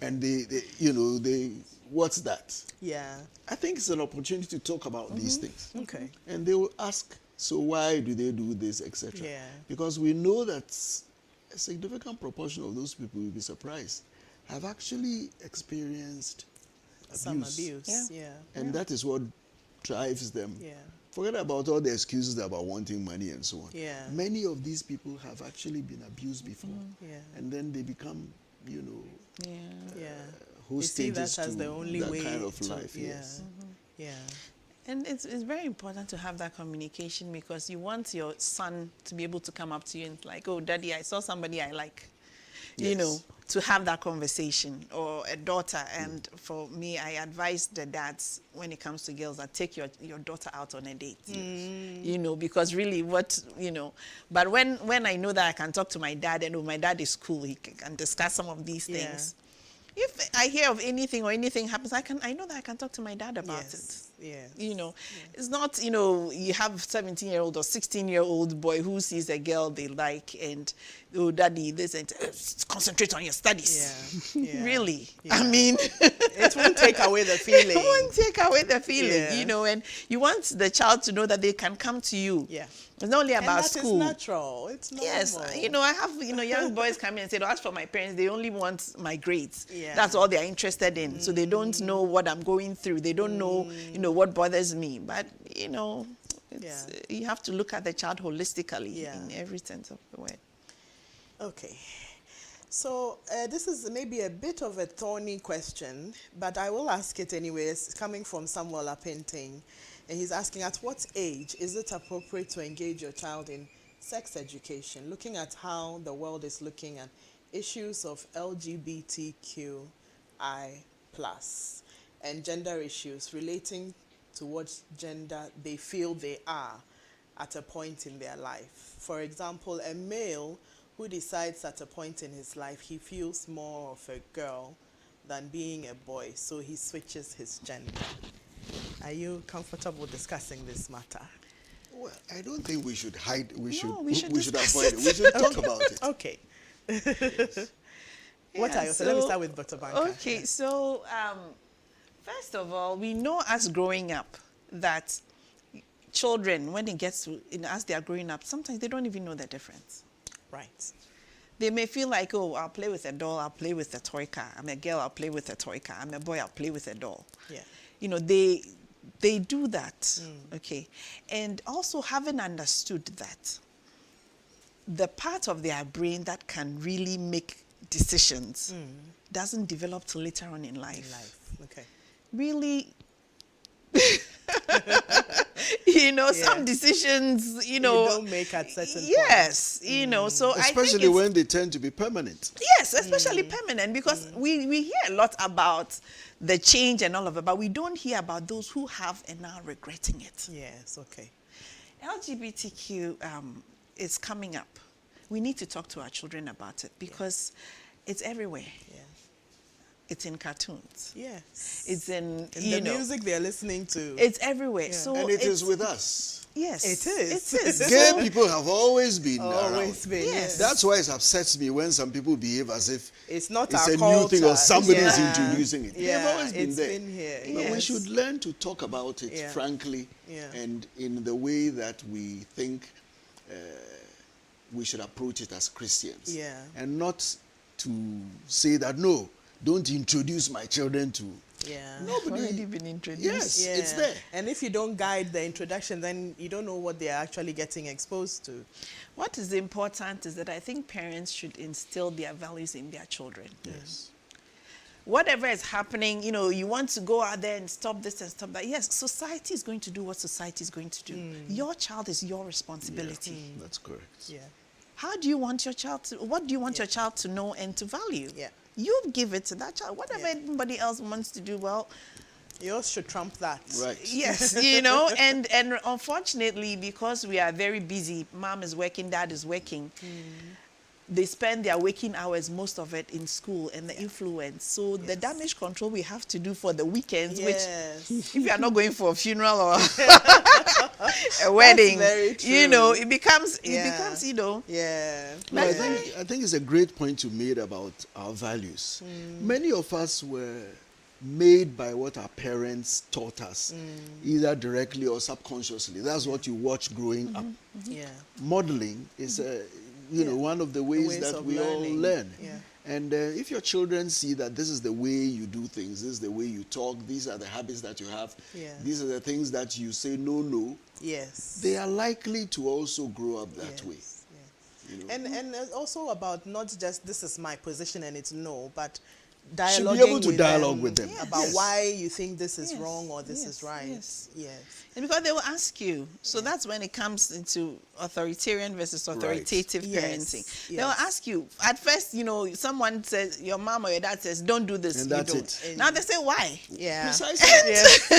and they you know, they what's that? Yeah. I think it's an opportunity to talk about these things. Okay. And they will ask, so why do they do this, etc. Yeah. Because we know that a significant proportion of those people, will be surprised, have actually experienced Some abuse. Yeah. Yeah. and that is what drives them. Yeah. Forget about all the excuses about wanting money and so on. Yeah. Many of these people have actually been abused before. Yeah. And then they become, you know, Yeah. Yeah. They see that hostages as to the only that way kind of to, life. yeah. Yes. Yeah. And it's very important to have that communication because you want your son to be able to come up to you and like, oh, daddy, I saw somebody I like. You Yes. know, to have that conversation, or a daughter. And for me, I advise the dads when it comes to girls that take your daughter out on a date. You know, because really but when I know that I can talk to my dad and my dad is cool, he can discuss some of these Yeah. things. If I hear of anything or anything happens, I know that I can talk to my dad about it. Yes. Yes. You know, it's not, you have 17-year-old or 16-year-old boy who sees a girl they like and, oh, daddy, this and concentrate on your studies. Yeah. Yeah. Really? Yeah. I mean, It won't take away the feeling. it won't take away the feeling, Yeah. and you want the child to know that they can come to you. Yeah. It's not only And about that is school. natural. It's normal. Yes, I have, young boys come in and say, as for my parents, they only want my grades. Yeah. That's all they're interested in. So they don't know what I'm going through. They don't know, what bothers me. But, it's, you have to look at the child holistically in every sense of the word. Okay. So this is maybe a bit of a thorny question, but I will ask it anyways, coming from Samuel Apinting. And he's asking, at what age is it appropriate to engage your child in sex education, looking at how the world is looking at issues of LGBTQI+ and gender issues relating to what gender they feel they are at a point in their life? For example, a male who decides at a point in his life he feels more of a girl than being a boy, so he switches his gender. Are you comfortable discussing this matter? Well, I don't think we should hide. We should discuss avoid it. We should talk about it. Okay. What are your so let me start with Dr. Banka. Okay, so first of all, we know as growing up that children, when it gets to, as they are growing up, sometimes they don't even know the difference. Right. They may feel like, oh, I'll play with a doll, I'll play with a toy car. I'm a girl, I'll play with a toy car. I'm a boy, I'll play with a doll. Yeah. They do that, okay? And also having understood that the part of their brain that can really make decisions doesn't develop till later on in life. Okay. Really, some decisions, you don't make at certain yes, so Especially I think when they tend to be permanent. yes, especially permanent, because we hear a lot about the change and all of it, but we don't hear about those who have and now regretting it. Yes, okay. LGBTQ is coming up. We need to talk to our children about it because it's everywhere. Yeah. It's in cartoons. Yes. It's in the music they're listening to. It's everywhere. Yeah. So And it is with us. Yes, It is. It is. Gay So- people have always been Always around. been. Yes. That's why it upsets me when some people behave as if It's not it's our a culture. new thing or somebody is Yeah. introducing it. Yeah, They've always been it's there. been here. But we Yes. should learn to talk about it Yeah. frankly Yeah. and in the way that we think we should approach it as Christians. Yeah. And not to say that, no, don't introduce my children to Yeah. Nobody. Already been introduced. Yes, it's there. And if you don't guide the introduction, then you don't know what they're actually getting exposed to. What is important is that I think parents should instill their values in their children. Yes. Whatever is happening, you know, you want to go out there and stop this and stop that. Yes, society is going to do what society is going to do. Your child is your responsibility. That's correct. Yeah. How do you want your child to, what do you want your child to know and to value? Yeah. You give it to that child. Whatever anybody else wants to do, well, Yours should trump that. Right. yes, you know, and unfortunately, because we are very busy, mom is working, dad is working, they spend their waking hours, most of it, in school and the influence. So the damage control we have to do for the weekends, which if you are not going for a funeral or a wedding, very you know, true. it becomes, Yeah. you know. Yeah. No, I think it's a great point you made about our values. Many of us were made by what our parents taught us, either directly or subconsciously. That's what you watch growing up. Yeah. Modeling is one of the ways that of we all learning. learn. Yeah. And if your children see that this is the way you do things, this is the way you talk, these are the habits that you have, Yeah. these are the things that you say no, Yes. they are likely to also grow up that way. Yes. You know? And it's also about not just this is my position and it's no, but Should dialoguing be able to dialogue with them. about Yes. why you think this is Yes, wrong or this is yes, right. yes. Yes. And because they will ask you. So that's when it comes into authoritarian versus authoritative Yes, parenting. They will yes. ask you. At first, you know, someone says, your mom or your dad says, don't do this. And you that's don't. it. Now they say, why? Yeah. Precisely. Yes.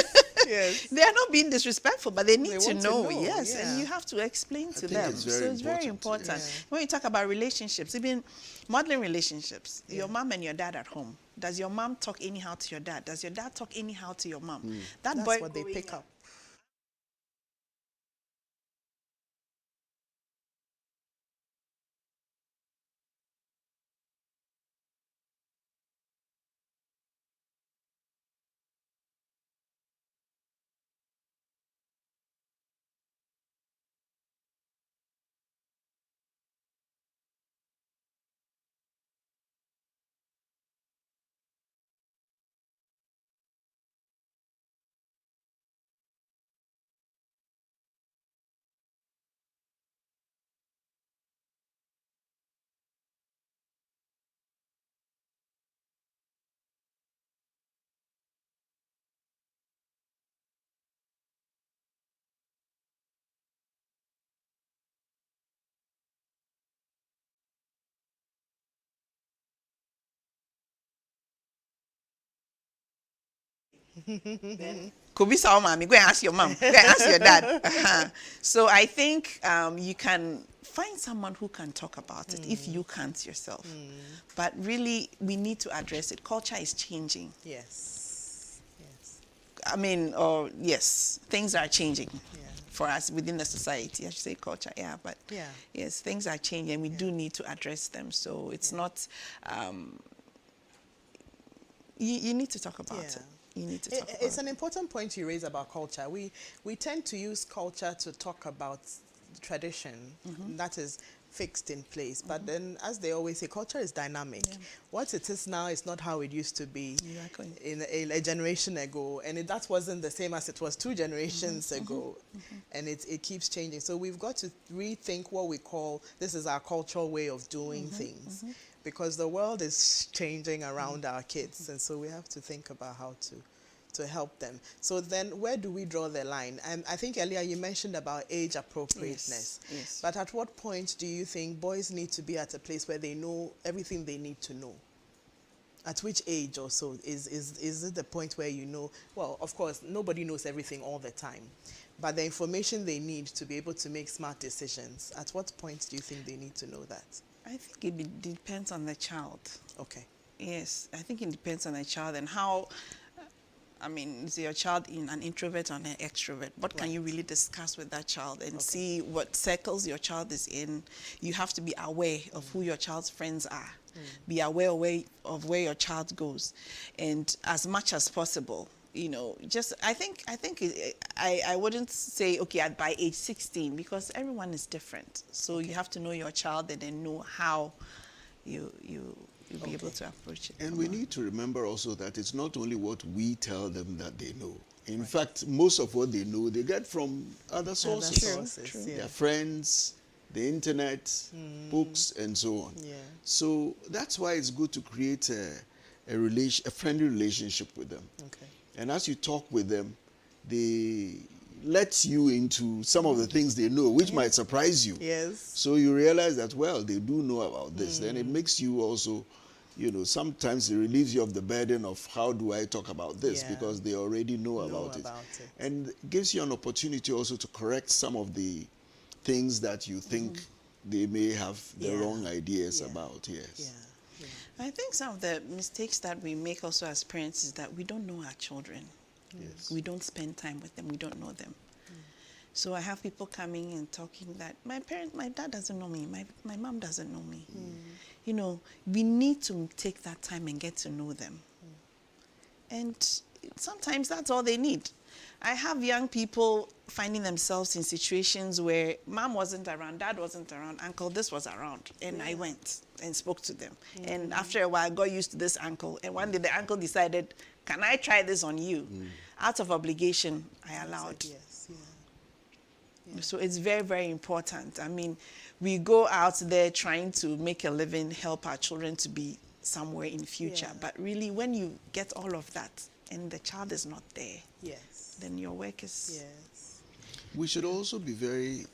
Yes. They are not being disrespectful, but they need They to want to know. know, Yes, yeah. and you have to explain to think them. it's very So it's very important, important. yeah. When you talk about relationships, even modeling relationships, your mom and your dad at home. Does your mom talk anyhow to your dad? Does your dad talk anyhow to your mom? That That's boy what they growing pick up. Could be so, mommy. Go and ask your mom. Go and ask your dad. So I think you can find someone who can talk about it if you can't yourself. But really, we need to address it. Culture is changing. Yes. Yes. I mean, yes, things are changing for us within the society. I should say culture, but yes, things are changing, and we do need to address them. So it's not. You need to talk about it. You need to talk about It's it. an important point you raise about culture. We tend to use culture to talk about tradition that is fixed in place. But then, as they always say, culture is dynamic. What it is now is not how it used to be Exactly. in a generation ago. And that wasn't the same as it was 2 generations ago. And it keeps changing. So we've got to rethink what we call, this is our cultural way of doing things. Because the world is changing around our kids. And so we have to think about how to help them. So then where do we draw the line? I think earlier you mentioned about age appropriateness. Yes. But at what point do you think boys need to be at a place where they know everything they need to know? At which age or so? Is it the point where you know, well, of course, nobody knows everything all the time. But the information they need to be able to make smart decisions, at what point do you think they need to know that? I think it depends on the child. Okay. Yes, I think it depends on the child and how. I mean, is your child an introvert or an extrovert? What can you really discuss with that child and see what circles your child is in? You have to be aware of who your child's friends are. Be aware of where your child goes, and as much as possible, you know, just I think I wouldn't say okay by age 16 because everyone is different. So you have to know your child and then know how you you'll be able to approach it. And from we a- need to remember also that it's not only what we tell them that they know. In fact, most of what they know, they get from other sources. True. Yeah. Their friends, the internet, books, and so on. Yeah. So that's why it's good to create a friendly relationship with them. Okay. And as you talk with them, they let you into some of the things they know, which might surprise you. Yes. So you realize that, well, they do know about this. Then it makes you also, sometimes it relieves you of the burden of how do I talk about this, Yeah. because they already know about it. And gives you an opportunity also to correct some of the things that you think they may have the Yeah. wrong ideas Yeah. about. Yes. Yeah. I think some of the mistakes that we make also as parents is that we don't know our children. Yes. We don't spend time with them. We don't know them. So I have people coming and talking that my dad doesn't know me. My mom doesn't know me. We need to take that time and get to know them. And sometimes that's all they need. I have young people finding themselves in situations where mom wasn't around, dad wasn't around, uncle this was around. And I went and spoke to them. And after a while, I got used to this uncle. And one day the uncle decided, can I try this on you? Out of obligation, I allowed. Yes. Yeah. So it's very, very important. I mean, we go out there trying to make a living, help our children to be somewhere in future. Yeah. But really, when you get all of that and the child is not there, Yes. then your work is... Yes. We should also be very,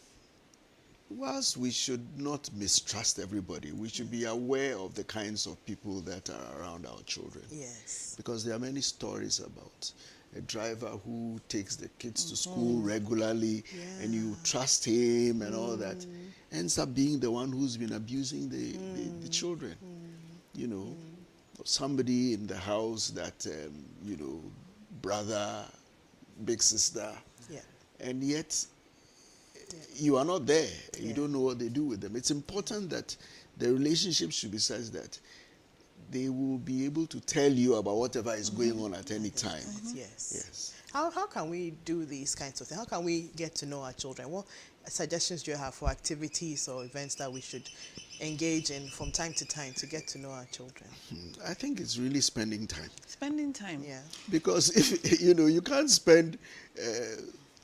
whilst we should not mistrust everybody, we should be aware of the kinds of people that are around our children. Yes. Because there are many stories about a driver who takes the kids to school regularly, and you trust him and all that, ends up being the one who's been abusing the children. Somebody in the house that, brother, big sister, Yeah. and yet you are not there. You don't know what they do with them. It's important that the relationship should be such that they will be able to tell you about whatever is going on at any time. Yes. Yes. How can we do these kinds of things? How can we get to know our children? What suggestions do you have for activities or events that we should engage in from time to time to get to know our children? I think it's really spending time. Spending time. Yeah. Because if you can't spend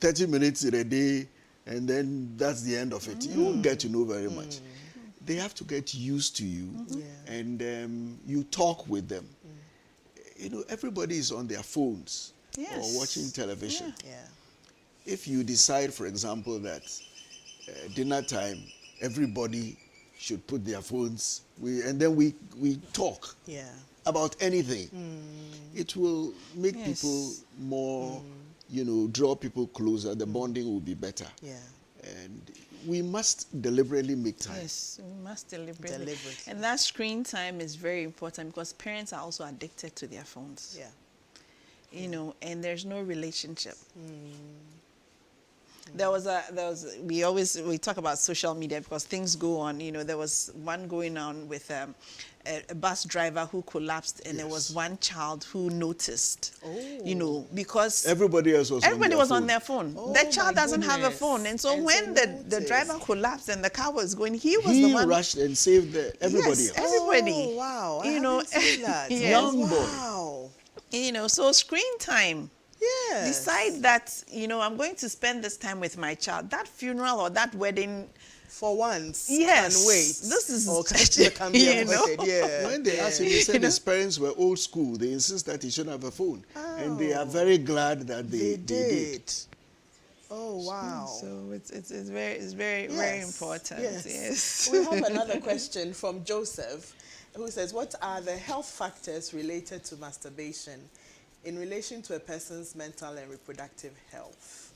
30 minutes in a day and then that's the end of it. You won't get to know very much. They have to get used to you, and you talk with them. Everybody is on their phones or watching television. Yeah. If you decide, for example, that dinner time, everybody should put their phones, and then we talk Yeah. about anything. It will make people more, draw people closer. The bonding will be better. Yeah. And we must deliberately make time. Yes, we must deliberately. Deliberately. And that screen time is very important because parents are also addicted to their phones. Yeah. And there's no relationship. We talk about social media because things go on. There was one going on with a bus driver who collapsed, and there was one child who noticed. Because Everybody else was on their phone. Oh, The child my doesn't have a goodness. phone, and so And when so the noticed. driver collapsed and the car was going, he was He the one. rushed and saved everybody Yes, else. everybody. Oh, wow. I You know, haven't seen that. yes. Young boy. Wow. So screen time. Yes. Decide that, I'm going to spend this time with my child. That funeral or that wedding, For once. yes. Can wait. This is, Or can be avoided. Yeah. When they asked him, he said his parents were old school. They insist that he shouldn't have a phone. And they are very glad that they did. Oh, wow. So it's very Yes, important. Yes. We have another question from Joseph, who says, what are the health factors related to masturbation in relation to a person's mental and reproductive health?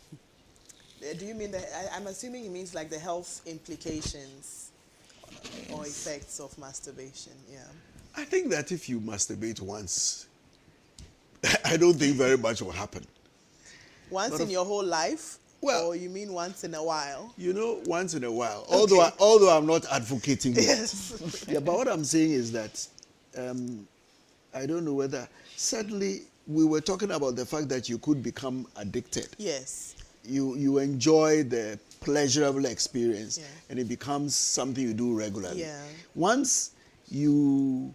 Do you mean I'm assuming he means like the health implications or effects of masturbation? Yeah. I think that if you masturbate once, I don't think very much will happen. Once in your whole life? Well- or you mean once in a while? Once in a while. Although I'm not advocating it. Yes. Yeah, but what I'm saying is that I don't know whether, certainly we were talking about the fact that you could become addicted. Yes. You enjoy the pleasurable experience, Yeah. and it becomes something you do regularly. Yeah. Once you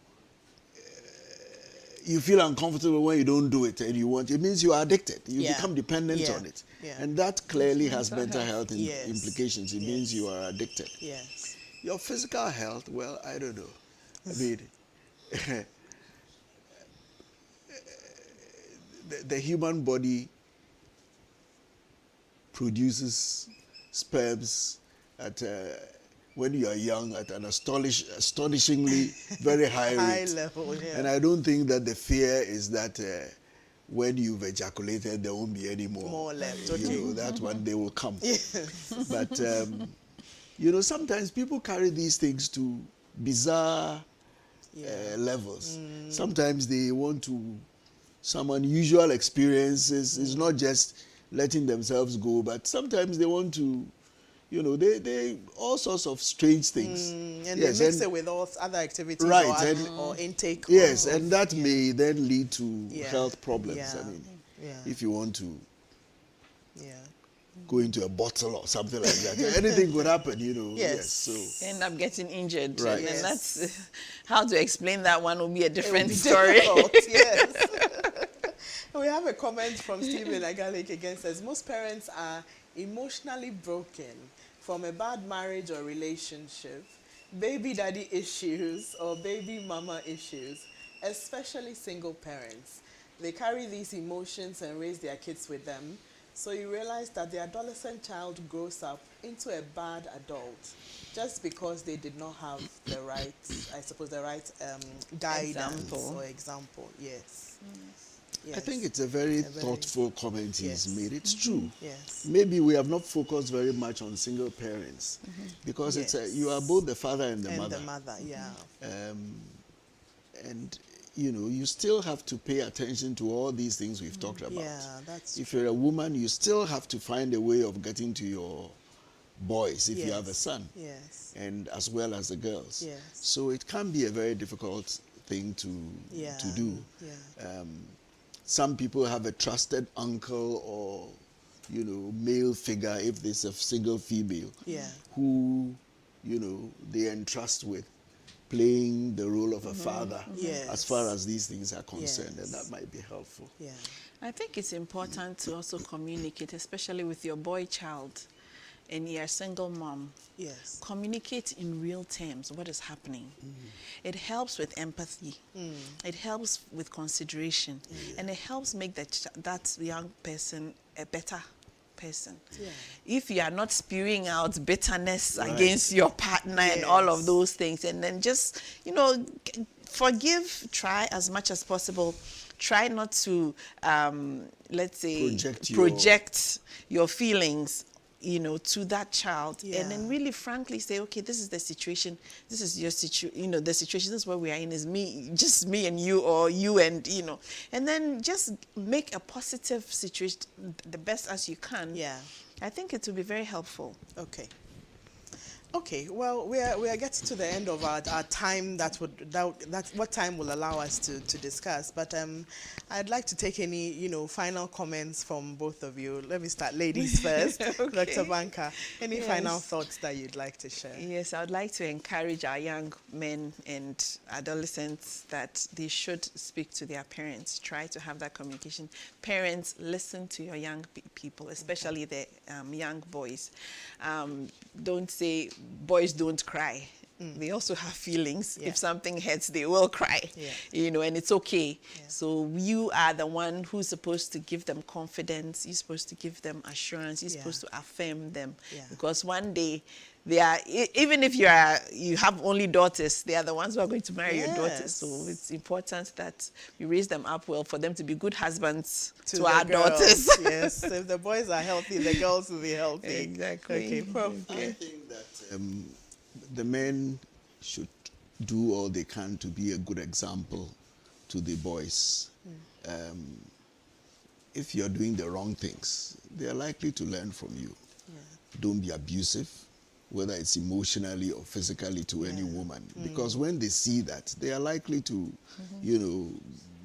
you feel uncomfortable when you don't do it and you want, it means you are addicted. You Yeah. become dependent Yeah. on it. Yeah. And that clearly has mental health Yes. implications. It means you are addicted. Yes. Your physical health, well, I don't know. I mean, the human body produces sperms at when you are young at an astonishingly very high High rate. level, yeah. And I don't think that the fear is that when you've ejaculated, there won't be any More left, You okay. know, that one day will come. Yes. But, you know, sometimes people carry these things to bizarre levels. Sometimes they want to, some unusual experiences. It's not just letting themselves go, but sometimes they want to, you know, they all sorts of strange things. And they mix it with all other activities Right, or intake. Yes, of, and that may then lead to Yeah. health problems. Yeah. I mean, Yeah. if you want to Yeah. go into a bottle or something like that, anything could happen, you know. Yes. So End up getting injured. Right. And Yes. that's how to explain that one will be a It would different be story. difficult, yes. We have a comment from Stephen Agalik again. Says most parents are emotionally broken from a bad marriage or relationship, baby daddy issues or baby mama issues, especially single parents. They carry these emotions and raise their kids with them. So you realize that the adolescent child grows up into a bad adult just because they did not have the right, I suppose, the right guidance Example. or example. Yes. Yes. I think it's a very thoughtful comment he's Yes. made. It's true. Yes. Maybe we have not focused very much on single parents because it's Yes. you are both the father and the And mother. the mother, yeah. And you know, you still have to pay attention to all these things we've talked about. Yeah, that's If you're a woman, you still have to find a way of getting to your boys if you have a Yes. son, Yes. and as well as the girls. Yes. So it can be a very difficult thing to do. Yeah. Some people have a trusted uncle or, you know, male figure if there's a single female Yeah. who, you know, they entrust with playing the role of a father Yes. as far as these things are concerned, Yes. and that might be helpful. Yeah. I think it's important to also communicate, especially with your boy child and you're a single mom. Yes. Communicate in real terms what is happening. It helps with empathy. It helps with consideration. And it helps make that young person a better person. Yeah. If you are not spewing out bitterness Right. against your partner and all of Yes. those things, and then just, you know, forgive, try as much as possible. Try not to, let's say, project your feelings, you know, to that child, and then Yeah. really frankly say, okay, this is the situation, this is your situation, you know, the situation, this is where we are in, is me, just me and you, or you and, you know, and then just make a positive situation the best as you can. Yeah. I think it will be very helpful. Okay. Okay, well, we are getting to the end of our time that what time will allow us to discuss. But I'd like to take any, you know, final comments from both of you. Let me start, ladies first. Okay. Dr. Banka, any Yes. final thoughts that you'd like to share? Yes, I would like to encourage our young men and adolescents that they should speak to their parents. Try to have that communication. Parents, listen to your young people, especially the young boys. Don't say boys don't cry. They also have feelings. Yeah. If something hurts, they will cry. Yeah. You know, and it's okay. Yeah. So you are the one who's supposed to give them confidence. You're supposed to give them assurance. You're Yeah. supposed to affirm them. Yeah. Because one day, they are, even if you have only daughters, they are the ones who are going to marry your daughters. So Yes. it's important that we raise them up well for them to be good husbands to the our girls. daughters. Yes, if the boys are healthy, the girls will be healthy. Exactly. Okay, Prof. I think that the men should do all they can to be a good example to the boys. If you're doing the wrong things, they are likely to learn from you. Don't be abusive, whether it's emotionally or physically, to any woman. Because when they see that, they are likely to, you know,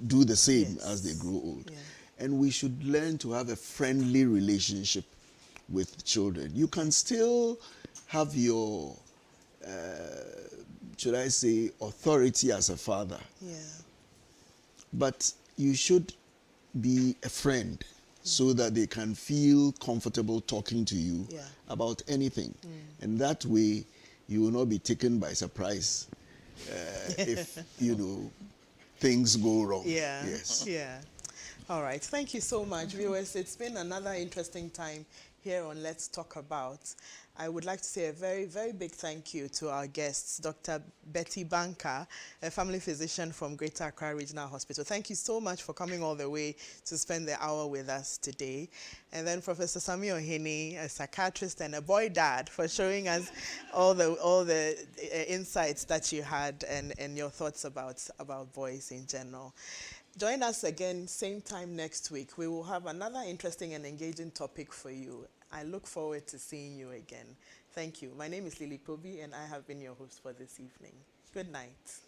do the same as they grow old. Yeah. And we should learn to have a friendly relationship with children. You can still have your, should I say, authority as a father, Yeah. but you should be a friend so that they can feel comfortable talking to you Yeah. about anything. And that way, you will not be taken by surprise if, things go wrong. Yeah. Yes. Yeah. All right. Thank you so much, viewers. It's been another interesting time here on Let's Talk About. I would like to say a very, very big thank you to our guests, Dr. Betty Banker, a family physician from Greater Accra Regional Hospital. Thank you so much for coming all the way to spend the hour with us today. And then Professor Sami Ohene, a psychiatrist and a boy dad, for showing us all the insights that you had and your thoughts about boys in general. Join us again, same time next week. We will have another interesting and engaging topic for you. I look forward to seeing you again. Thank you. My name is Lily Kobi, and I have been your host for this evening. Good night.